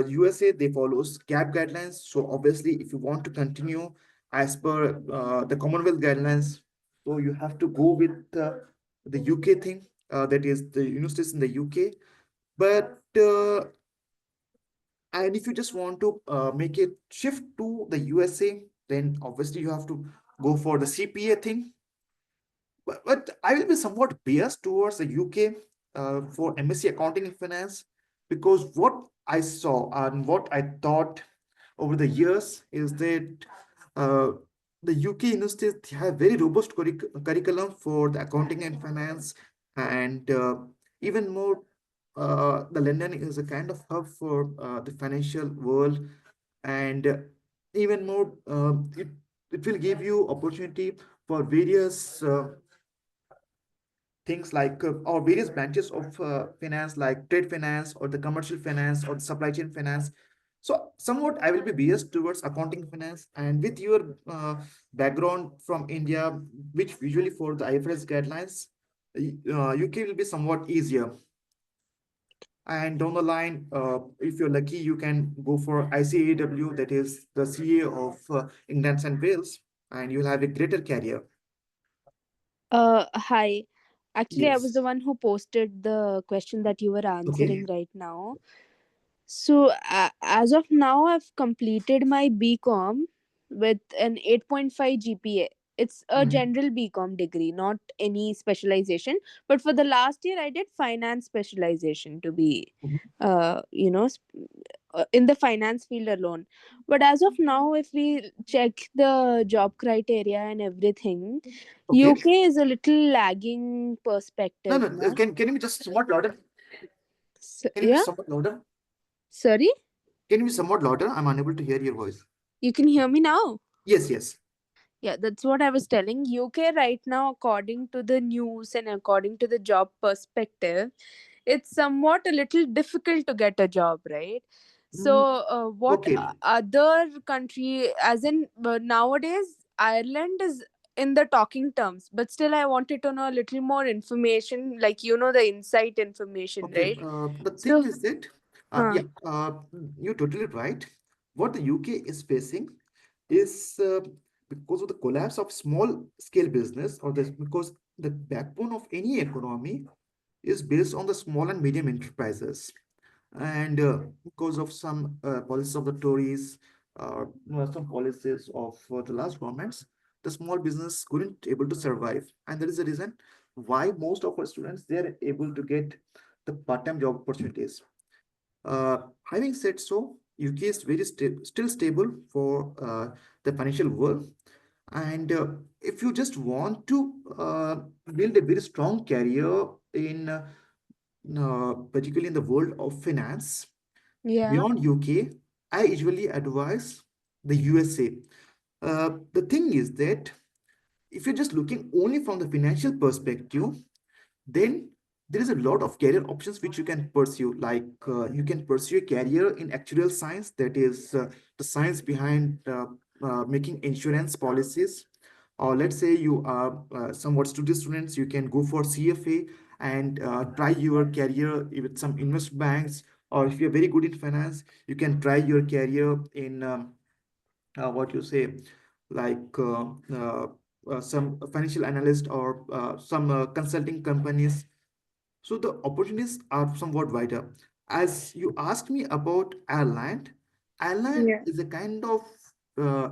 USA, they follows CAP guidelines. So obviously, if you want to continue as per the Commonwealth guidelines, so you have to go with the UK thing, that is the universities in the UK. But and if you just want to make it shift to the USA, then obviously you have to go for the CPA thing. But I will be somewhat biased towards the UK for MSc Accounting and Finance, because what I saw and what I thought over the years is that the UK universities, they have very robust curriculum for the accounting and finance, and even more, the London is a kind of hub for the financial world, and even more, it will give you opportunity for various things like or various branches of finance, like trade finance or the commercial finance or the supply chain finance. So somewhat I will be biased towards accounting finance, and with your background from India, which usually for the IFRS guidelines, UK will be somewhat easier. And down the line, if you're lucky, you can go for ICAW, that is the CA of England and Wales, and you'll have a greater career. Hi. Actually, I was the Yes. one who posted the question that you were Okay. answering right now. So, as of now, I've completed my BCom with an 8.5 GPA. It's a Mhm. general BCom degree, not any specialization. But for the last year, I did finance specialization to be, Mhm. in the finance field alone. But as of now, if we check the job criteria and everything, Okay. UK is a little lagging No, perspective, no. na? Can you be just somewhat louder? Can you be Yeah, somewhat louder? sorry, Can you be somewhat louder? I'm unable to hear your voice. you can hear me now. Yes, yes. Yeah, that's what I was telling. UK right now, according to the news and according to the job perspective, it's somewhat a little difficult to get a job, right? So, Mm, what okay. other country, as in nowadays, Ireland is in the talking terms, but still, I wanted to know a little more information, like the inside information, Okay. right? The thing So, is that, huh, yeah, you're totally right. What the UK is facing is because of the collapse of small scale business, or this because the backbone of any economy is based on the small and medium enterprises. And because of some policies of the Tories, some policies of the last governments, the small business couldn't able to survive, and there is a reason why most of our students, they are able to get the part-time job opportunities. Having said so, UK is very still stable for the financial world, and if you just want to build a very strong career in particularly in the world of finance, yeah, beyond UK, I usually advise the USA. The thing is that if you're just looking only from the financial perspective, then there is a lot of career options which you can pursue. Like you can pursue a career in actuarial science, that is the science behind making insurance policies. Or let's say you are somewhat students, you can go for CFA and try your career with some investment banks. Or if you're very good in finance, you can try your career in what you say, like some financial analyst or some consulting companies. So the opportunities are somewhat wider. As you asked me about Ireland, Ireland yeah. is a kind of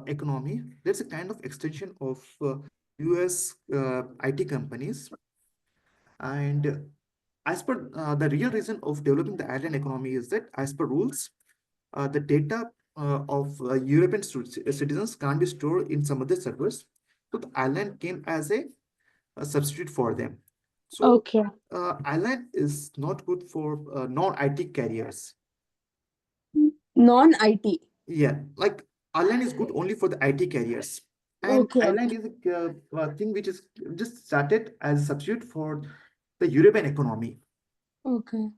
economy. That's a kind of extension of US IT companies. And as per the real reason of developing the Ireland economy is that, as per rules, the data of European citizens can't be stored in some other servers. So the Ireland came as a substitute for them. So Okay. Ireland is not good for non-IT careers. Non-IT. Yeah, like Ireland is good only for the IT careers. And Okay. Ireland is a thing which is just started as a substitute for the European economy. Okay.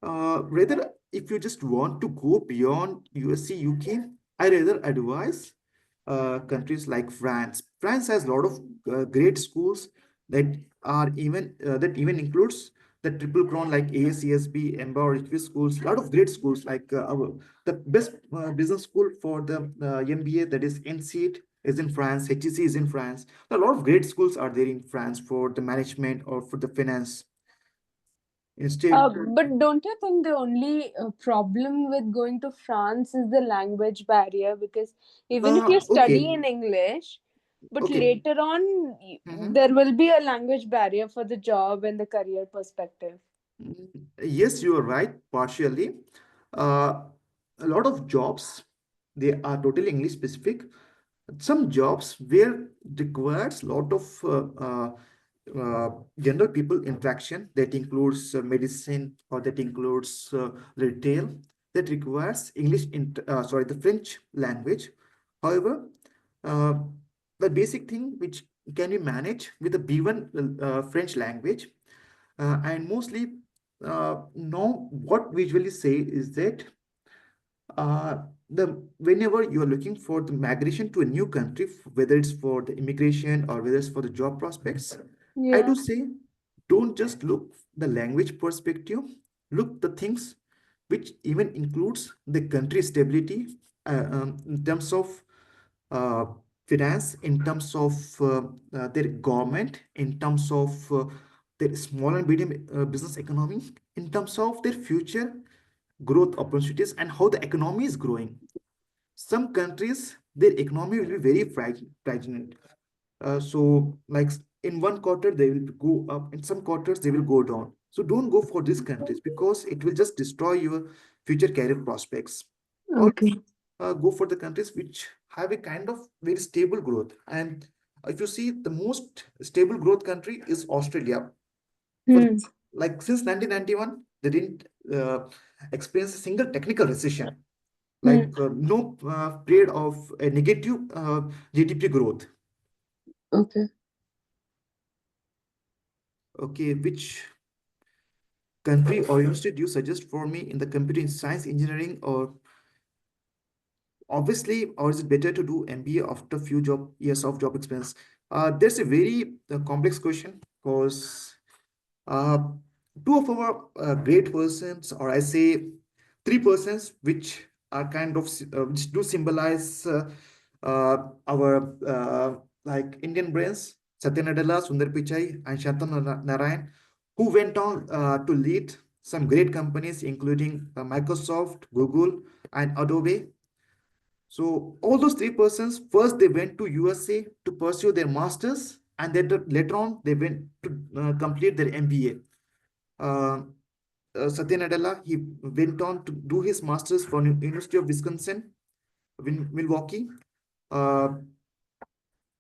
Rather, if you just want to go beyond USC, UK, I rather advise countries like France. France has a lot of great schools that are even includes the triple crown like ACSB, Empower schools. A lot of great schools like the best business school for the MBA, that is NCET, is in France. HEC is in France. A lot of great schools are there in France for the management or for the finance. Instead, But don't you think the only problem with going to France is the language barrier? Because even if you study okay, in English, but okay. later on, Mhm. there will be a language barrier for the job and the career perspective. Yes, you are right, partially. Uh, a lot of jobs, they are totally English specific. some jobs where requires a lot of general people interaction that includes medicine or that includes retail that requires the French language. However, uh, the basic thing which can be managed with the B1 French language, and mostly now what we usually say is that the whenever you are looking for the migration to a new country, whether it's for the immigration or whether it's for the job prospects, I do say don't just look the language perspective, look the things which even includes the country stability in terms of uh, finance, in terms of their government, in terms of their small and medium business economy, in terms of their future growth opportunities and how the economy is growing. Some countries, their economy will be very fragile. So, like in one quarter, they will go up, in some quarters, they will go down. So, don't go for these countries because it will just destroy your future career prospects. Okay. Go for the countries which have a kind of very stable growth. And if you see, the most stable growth country is Australia. For Hmm. like since 1991, they didn't experience a single technical recession, like no period of a negative GDP growth. Okay. Okay, which country or university do you suggest for me in the computer science engineering, or obviously, or is it better to do MBA after few years of job experience? There's a very complex question because uh, two of our great persons, or I say three persons, which are kind of which do symbolize our like Indian brains, Satya Nadella, Sundar Pichai, and Shantanu Narayan, who went on to lead some great companies, including Microsoft, Google, and Adobe. So all those three persons, first they went to USA to pursue their masters, and then later on they went to complete their MBA. Uh, Satya Nadella, he went on to do his masters from University of Wisconsin, Milwaukee.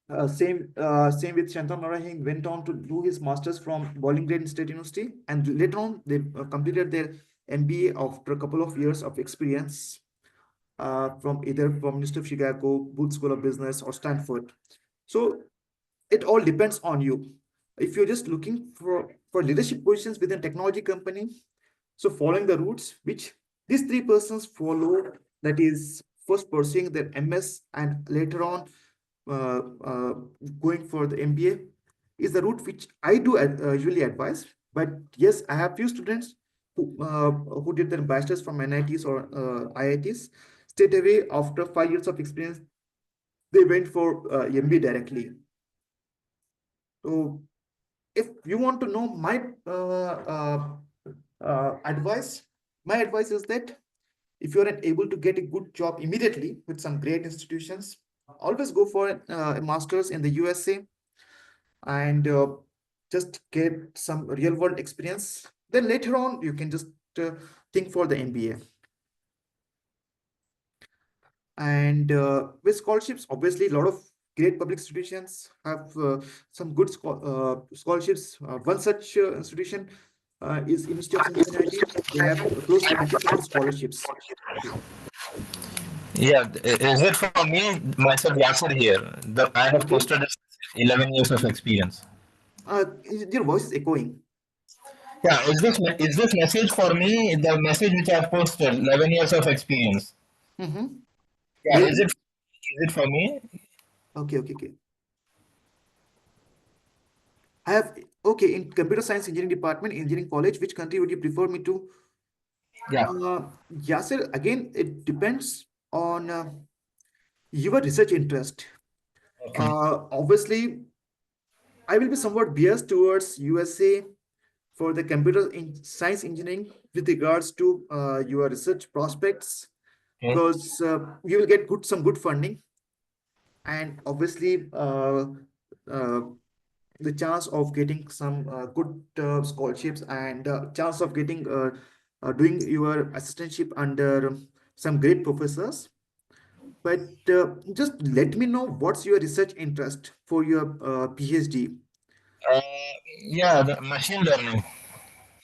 Uh, same with Shantanu Narayan, went on to do his masters from Bowling Green State University, and later on they completed their MBA after a couple of years of experience from either from University of Chicago, Booth School of Business, or Stanford. So it all depends on you. If you're just looking for leadership positions within technology company, so following the routes which these three persons follow, that is first pursuing their MS and later on uh, uh, going for the MBA, is the route which I do usually advise. But yes, I have few students who did their bachelors from NITs or IITs. Straight away after 5 years of experience, they went for MBA directly. So if you want to know my advice, my advice is that if you aren't able to get a good job immediately with some great institutions, always go for a master's in the USA and just get some real world experience. Then later on, you can just think for the MBA. And with scholarships, obviously, a lot of great public institutions have some good scholarships. One such institution is Institute of Science and Technology. They have close to 20% scholarships. Yeah, is it for me? Myself, Yasser here. I have Okay. posted 11 years of experience. Your voice is echoing. Yeah, is this message for me? The message which I have posted, 11 years of experience. Mm-hmm. Yeah, Maybe. is it for me? Okay. I have, okay, in computer science engineering department, engineering college, which country would you prefer me to? Yeah. Yasser, again, it depends on your research interest. Okay. Obviously, I will be somewhat biased towards USA for the computer science engineering with regards to your research prospects, Okay. because you will get some good funding, and obviously uh, the chance of getting some good scholarships and chance of getting doing your assistantship under some great professors. But just let me know what's your research interest for your PhD. Uh, yeah, the machine learning.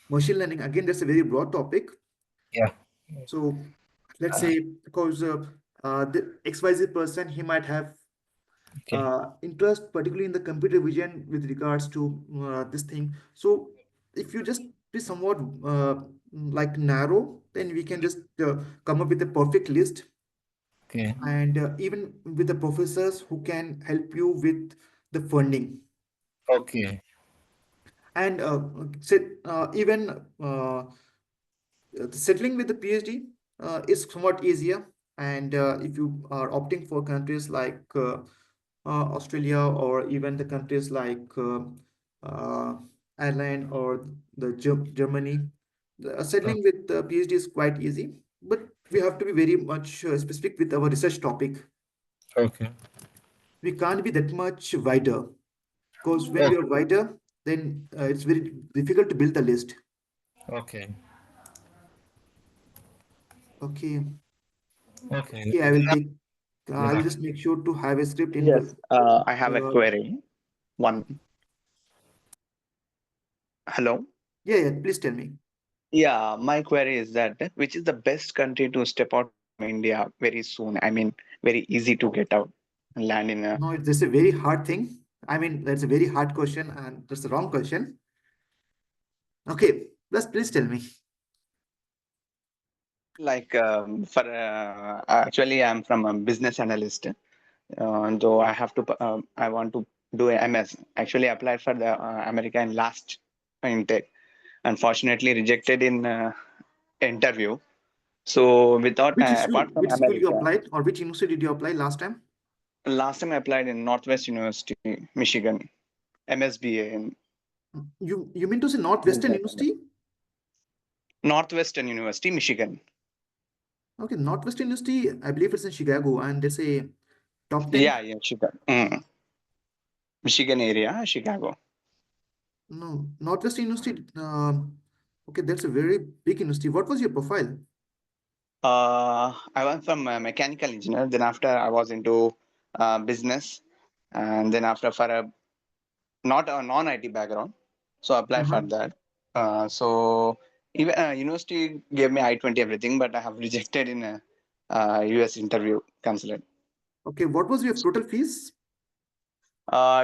Machine learning, again, that's a very broad topic. Yeah. So let's say, because the XYZ person, he might have Okay. interest particularly in the computer vision with regards to this thing. So if you just be somewhat like narrow, then we can just come up with a perfect list, Okay. and even with the professors who can help you with the funding. Okay. And even settling with the PhD is somewhat easier. And if you are opting for countries like Australia, or even the countries like uh, Ireland or the Germany, settling with the PhD is quite easy. But we have to be very much specific with our research topic. Okay. We can't be that much wider, because when we Okay. are wider, then it's very difficult to build the list. Okay. Okay. Okay. Okay, I will take. I will Yeah. just make sure to have a script in Yes, the. I have a query. One. Hello. Yeah, yeah. Please tell me. Yeah, my query is that which is the best country to step out from India very soon? I mean, very easy to get out and land in a No, this is a very hard thing. I mean, that's a very hard question, and that's the wrong question. Okay, please tell me. like for actually I'm from a business analyst. Though I have to I want to do a MS. Actually, I applied for the America in last intake. Unfortunately, rejected in interview. So without Which school? apart from Which school you America, applied, or which university did you apply last time? last time I applied in Northwest University, Michigan, MSBA in You mean to say Northwestern business analyst. University? Northwestern University, Michigan. Okay, Northwestern University. I believe it's in Chicago, and it's a top 10. Yeah, Chicago. Michigan area, Chicago. No, Northwestern University. Okay, that's a very big university. What was your profile? I went from mechanical engineer. Then after I was into business, and then after for a not a non-IT background, so I applied for Uh-huh. that. So even university gave me I-20 everything, but I have rejected in a US interview cancelled. Okay, what was your total fees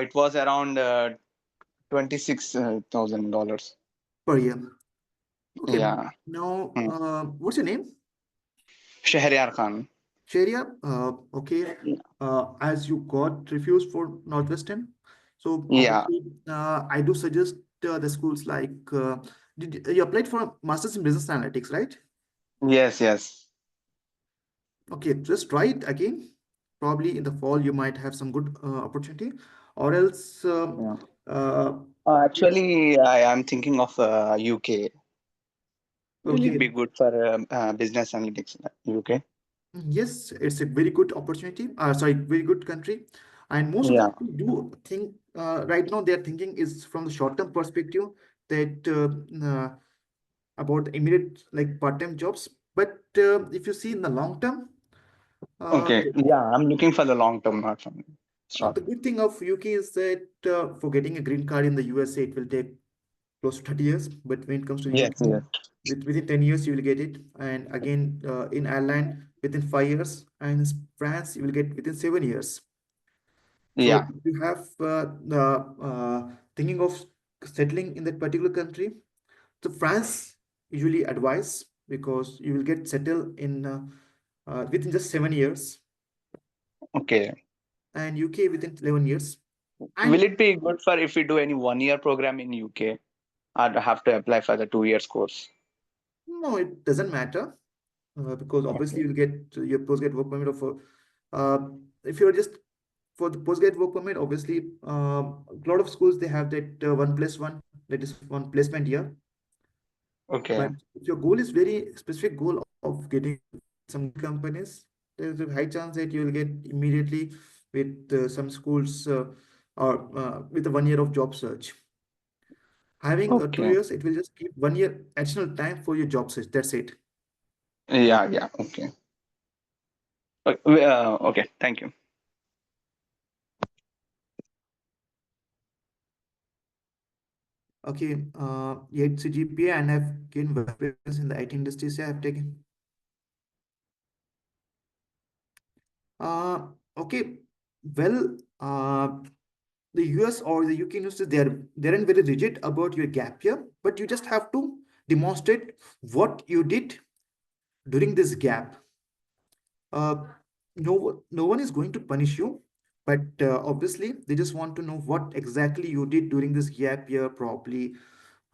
It was around $26,000. per year? Okay, Yeah. now Mm. what's your name? Shahryar Khan. Sharia. Okay, as you got refused for Northwestern, so Yeah. obviously I do suggest the schools like did you applied for a master's in business analytics, right? Yes, yes. Okay, just try it again. Probably in the fall you might have some good opportunity, or else Yeah. uh, Actually, I am thinking of UK. Will it okay. be good for business analytics in UK? Yes, it's a very good opportunity. Sorry, very good country. And most of the Yeah. people do think right now they're thinking is from the short-term perspective that about the immediate like part-time jobs. But if you see in the long term, Okay. Yeah, I'm looking for the long term, not from short. the good thing of UK is that for getting a green card in the USA, it will take close to 30 years. But when it comes to Yes, UK, yes. within 10 years, you will get it. And again, in Ireland, within 5 years, and in France, you will get within 7 years. So Yeah. if you have thinking of settling in that particular country, so France usually advise because you will get settled in within just 7 years, Okay. and UK within 11 years. Will And it be good for if we do any 1 year program in UK? I'd have to apply for the 2 years course. no, it doesn't matter because obviously Okay. you'll get your postgrad work permit of if you're just for the postgrad work permit, obviously a lot of schools they have that 1+1, that is one placement year. Okay. But if your goal is very specific goal of getting some companies, there's a high chance that you will get immediately with some schools or with a 1 year of job search. Having 2 Okay. years, it will just give 1 year additional time for your job search. That's it. Yeah, yeah. Okay. Okay, thank you. Okay, 8 CGPA and I've gained work experience in the IT industries I have taken. Okay, well, the US or the UK universities, they aren't very rigid about your gap year, but you just have to demonstrate what you did during this gap. No one is going to punish you, but obviously they just want to know what exactly you did during this gap year. Probably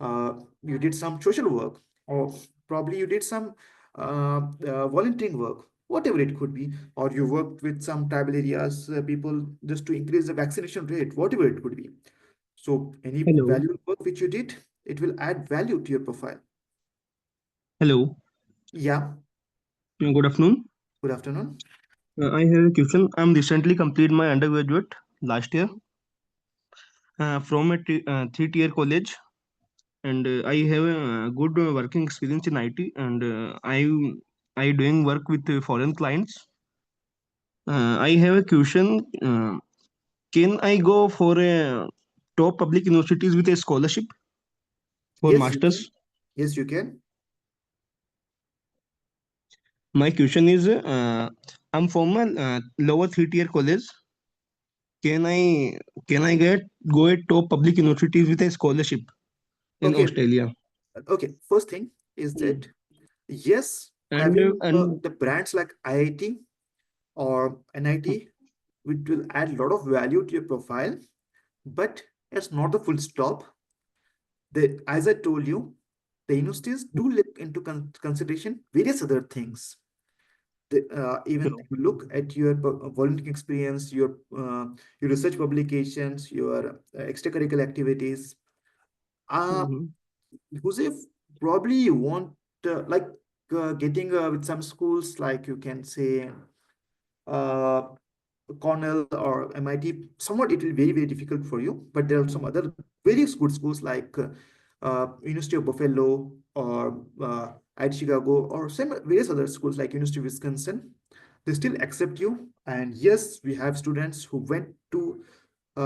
you did some social work, or probably you did some volunteering work, whatever it could be, or you worked with some tribal areas, people just to increase the vaccination rate, whatever it could be. So any Hello. valuable work which you did, it will add value to your profile. Hello. Yeah, Good afternoon. good afternoon. I have a question. I'm recently completed my undergraduate last year from a three-tier college, and I have a good working experience in IT, and I doing work with foreign clients. I have a question. Can I go for a top public universities with a scholarship for Yes, you can. masters? Yes, you can. My question is, I'm from a lower three-tier college. Can I get go at top public universities with a scholarship in Okay, Australia? okay. First thing is that yes, And having and the brands like IIT or NIT, which will add a lot of value to your profile, but it's not the full stop. As I told you, the universities do look into consideration various other things. Even Sure. you look at your volunteering experience, your research publications, your extracurricular activities. Uh, Mhm. Joseph, probably you want like getting with some schools like you can say uh, Cornell or MIT. Somewhat it will be very, very difficult for you, but there are some other very good schools like University of Buffalo or at Chicago or some various other schools like University of Wisconsin. They still accept you. And yes, we have students who went to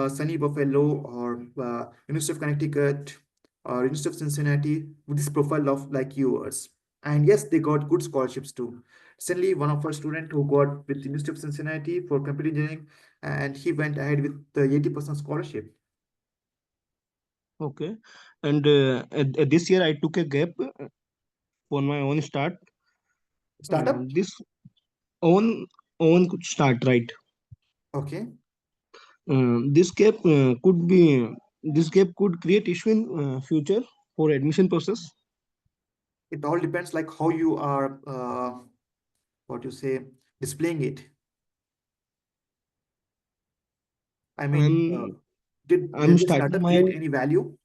sunny Buffalo or University of Connecticut or University of Cincinnati with this profile of like yours. And yes, they got good scholarships too. Recently, one of our students who got with the University of Cincinnati for computer engineering, and he went ahead with the 80% scholarship. Okay. And this year I took a gap for my own start. Startup? This own start, right? Okay. This gap could create issue in future for admission process. It all depends like how you are, what you say, displaying it. I mean, I'm did the starting startup my create any value?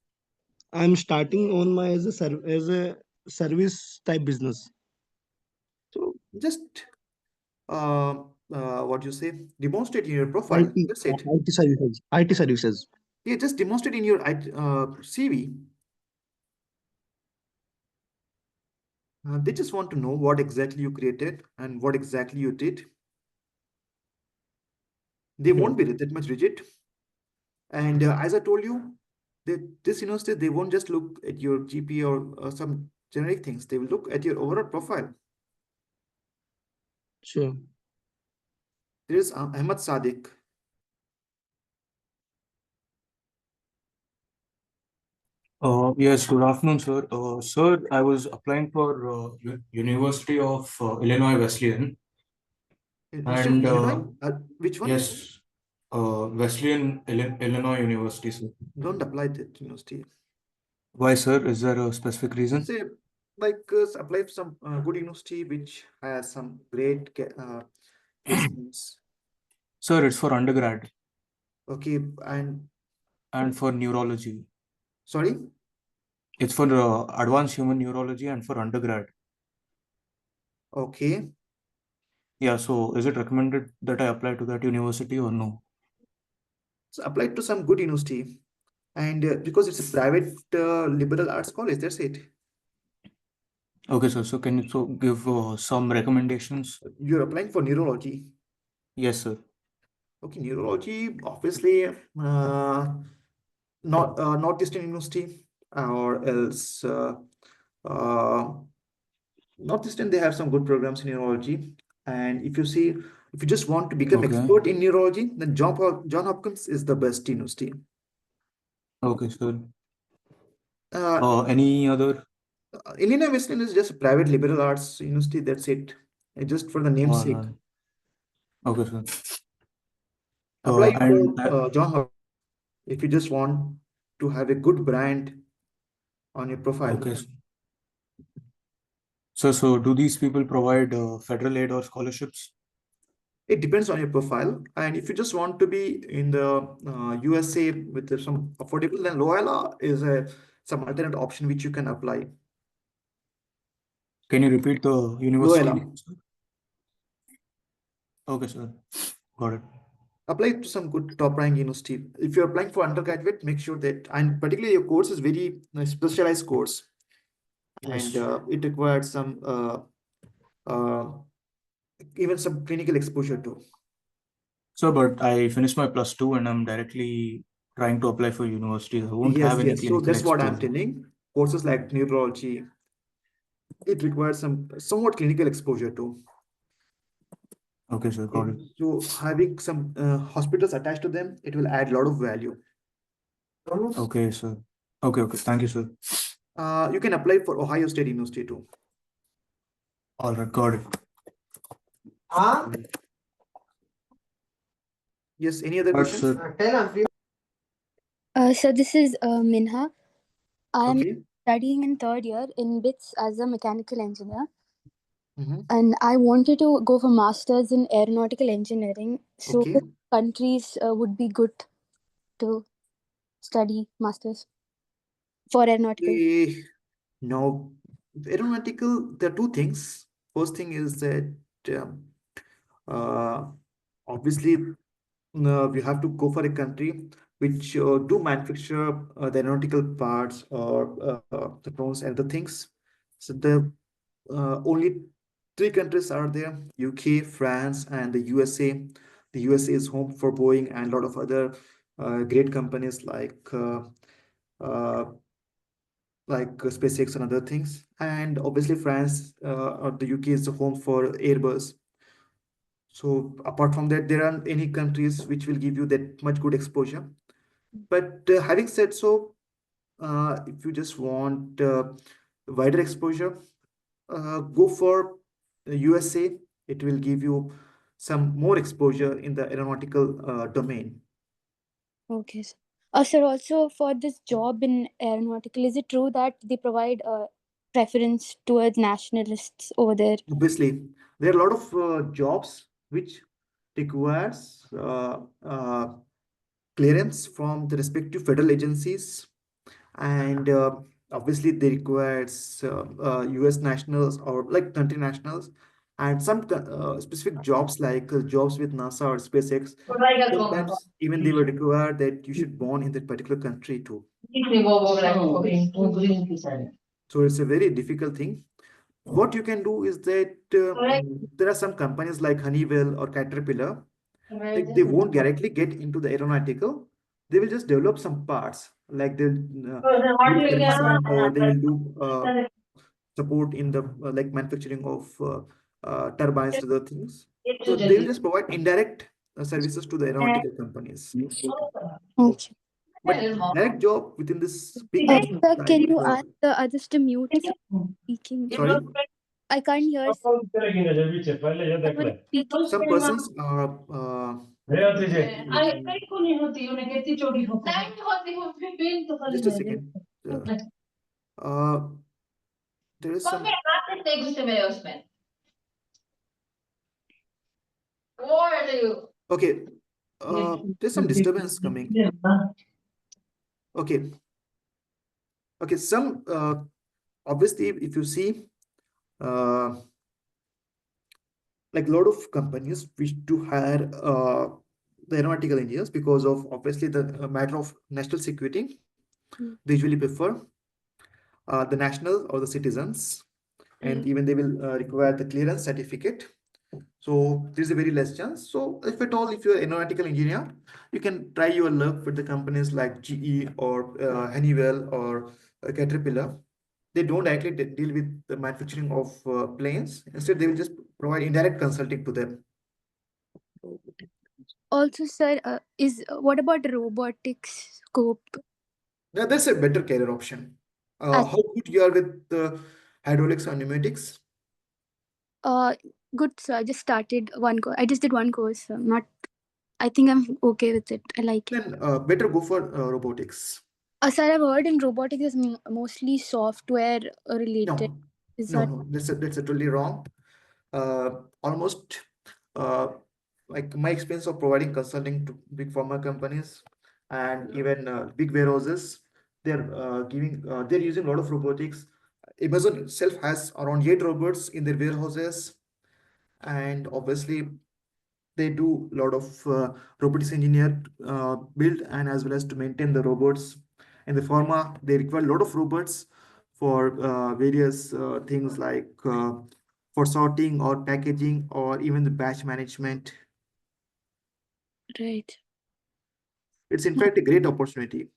I'm starting on my as a service type business. So just what you say, demonstrate in your profile. IT That's it. IT services. IT services. Yeah, just demonstrate in your CV. They just want to know what exactly you created and what exactly you did. They won't be that much rigid. And as I told you, this university, they won't just look at your GPA or some generic things. They will look at your overall profile. Sure. There is Ahmad Sadiq. Yes, good afternoon, sir. Sir, I was applying for University of Illinois Wesleyan, University of and Illinois? Which one? yes, Wesleyan Illinois University, sir. Don't apply that university. Why, sir? Is there a specific reason? Say, like, apply for some good university which has some great placements. Sir, it's for undergrad Okay, and and for neurology. sorry? It's for advanced human neurology and for undergrad. Okay. Yeah, so is it recommended that I apply to that university or no? So apply to some good university. And because it's a private liberal arts college, that's it. Okay, sir. So can you so give some recommendations? You're applying for neurology. Yes, sir. Okay, neurology, obviously, Northeastern University, or else Northeastern, they have some good programs in neurology. And if you just want to become Okay. expert in neurology, then John Hopkins is the best university. Okay, sir. Any Any other? Illinois Wesleyan is just a private liberal arts university. That's it. Just for the namesake. Alright. Okay, sir. Apply And for John Hopkins if you just want to have a good brand on your profile. okay. So do these people provide federal aid or scholarships? It depends on your profile. And if you just want to be in the USA with some affordable, then Loyola is some alternate option which you can apply. Can you repeat the university Loyola. name, sir? Okay, sir. Got it. Apply to some good top rank university. If you're applying for undergraduate, make sure that, and particularly your course is very specialized course. Yes. And it requires some even some clinical exposure too. Sir, but I finished my +2 and I'm directly trying to apply for universities. I won't have any Yes. So clinical that's what I'm exposure. telling. Courses like neurology, it requires some somewhat clinical exposure too. Okay, sir. Got it. So having some hospitals attached to them, it will add a lot of value. Okay, sir. Okay. Thank you, sir. You can apply for Ohio State University too. All right, got it. Yes, any other But, questions? sir, So this is Minha. I'm Okay. studying in third year in BITS as a mechanical engineer, Mhm. and I wanted to go for masters in aeronautical engineering. So Okay. which countries would be good to study masters for aeronautical? Now, aeronautical, there are two things. First thing is that um, uh, obviously we have to go for a country which do manufacture the aeronautical parts or the drones and the things. So the only three countries are there: UK, France, and the USA. The USA is home for Boeing and a lot of other great companies uh, like SpaceX and other things. And obviously France or the UK is the home for Airbus. So apart from that, there aren't any countries which will give you that much good exposure. But having said so, if you just want wider exposure, go for USA. It will give you some more exposure in the aeronautical domain. Okay. Sir, also for this job in aeronautical, is it true that they provide preference towards nationalists over there? Obviously, there are a lot of jobs which requires clearance from the respective federal agencies, and obviously they requires US nationals or like country nationals, and some specific jobs like jobs with NASA or SpaceX. Sometimes even they will require that you should born in that particular country too. So it's a very difficult thing. What you can do is that there are some companies like Honeywell or Caterpillar, like they won't directly get into the aeronautical. They will just develop some parts, like they'll do servicing, or they will do support in the like manufacturing of turbines and other things. So they will just provide indirect services to the aeronautical companies. Okay. But direct job within this big Sir, companies can like you ask the others to mute from speaking? sorry, I can't hear someone speaking. some persons are just a second. Uh, there is some okay. There's some disturbance coming. Okay. Okay. Some obviously, if you see, like a lot of companies wish to hire the aeronautical engineers because of obviously the matter of national security. They usually prefer the national or the citizens, and even they will require the clearance certificate. So there's a very less chance. So if at all, if you're an aeronautical engineer, you can try your luck with the companies like GE or Honeywell or Caterpillar. They don't directly deal with the manufacturing of planes. Instead, they will just provide indirect consulting to them. Also, sir, what about robotics scope? Now, that's a better career option. As How good you are with hydraulics and pneumatics? good, sir. I just started one course. I just did one course. So not. I think I'm okay with it. I like it. Then better go for robotics. Sir, I've heard in robotics is mostly software related. No, Is no, that no, that's totally wrong. Almost like my experience of providing consulting to big pharma companies and even big warehouses, they're using a lot of robotics. Amazon itself has around 8 robots in their warehouses, and obviously they do a lot of robotics engineer build and as well as to maintain the robots. In the pharma, they require a lot of robots for various things like for sorting or packaging or even the batch management. right? It's in fact a great opportunity.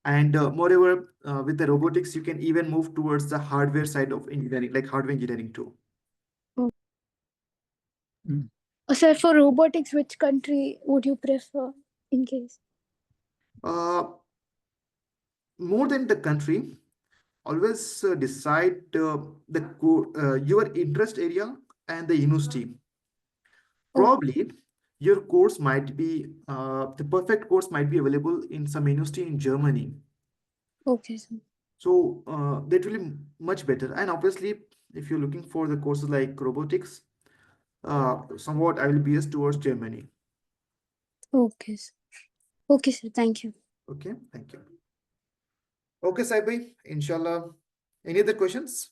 And moreover, with the robotics, you can even move towards the hardware side of engineering, like hardware engineering too. Sir, for robotics, which country would you prefer in case? More than the country, always decide your interest area and the university. Probably your course might be the perfect course might be available in some university in Germany. Okay, sir. So that will be much better. And obviously, if you're looking for the courses like robotics, somewhat I will bias towards Germany. Okay, sir. Okay, sir. Thank you. Okay, thank you. Okay, Saibai, inshallah. Any other questions?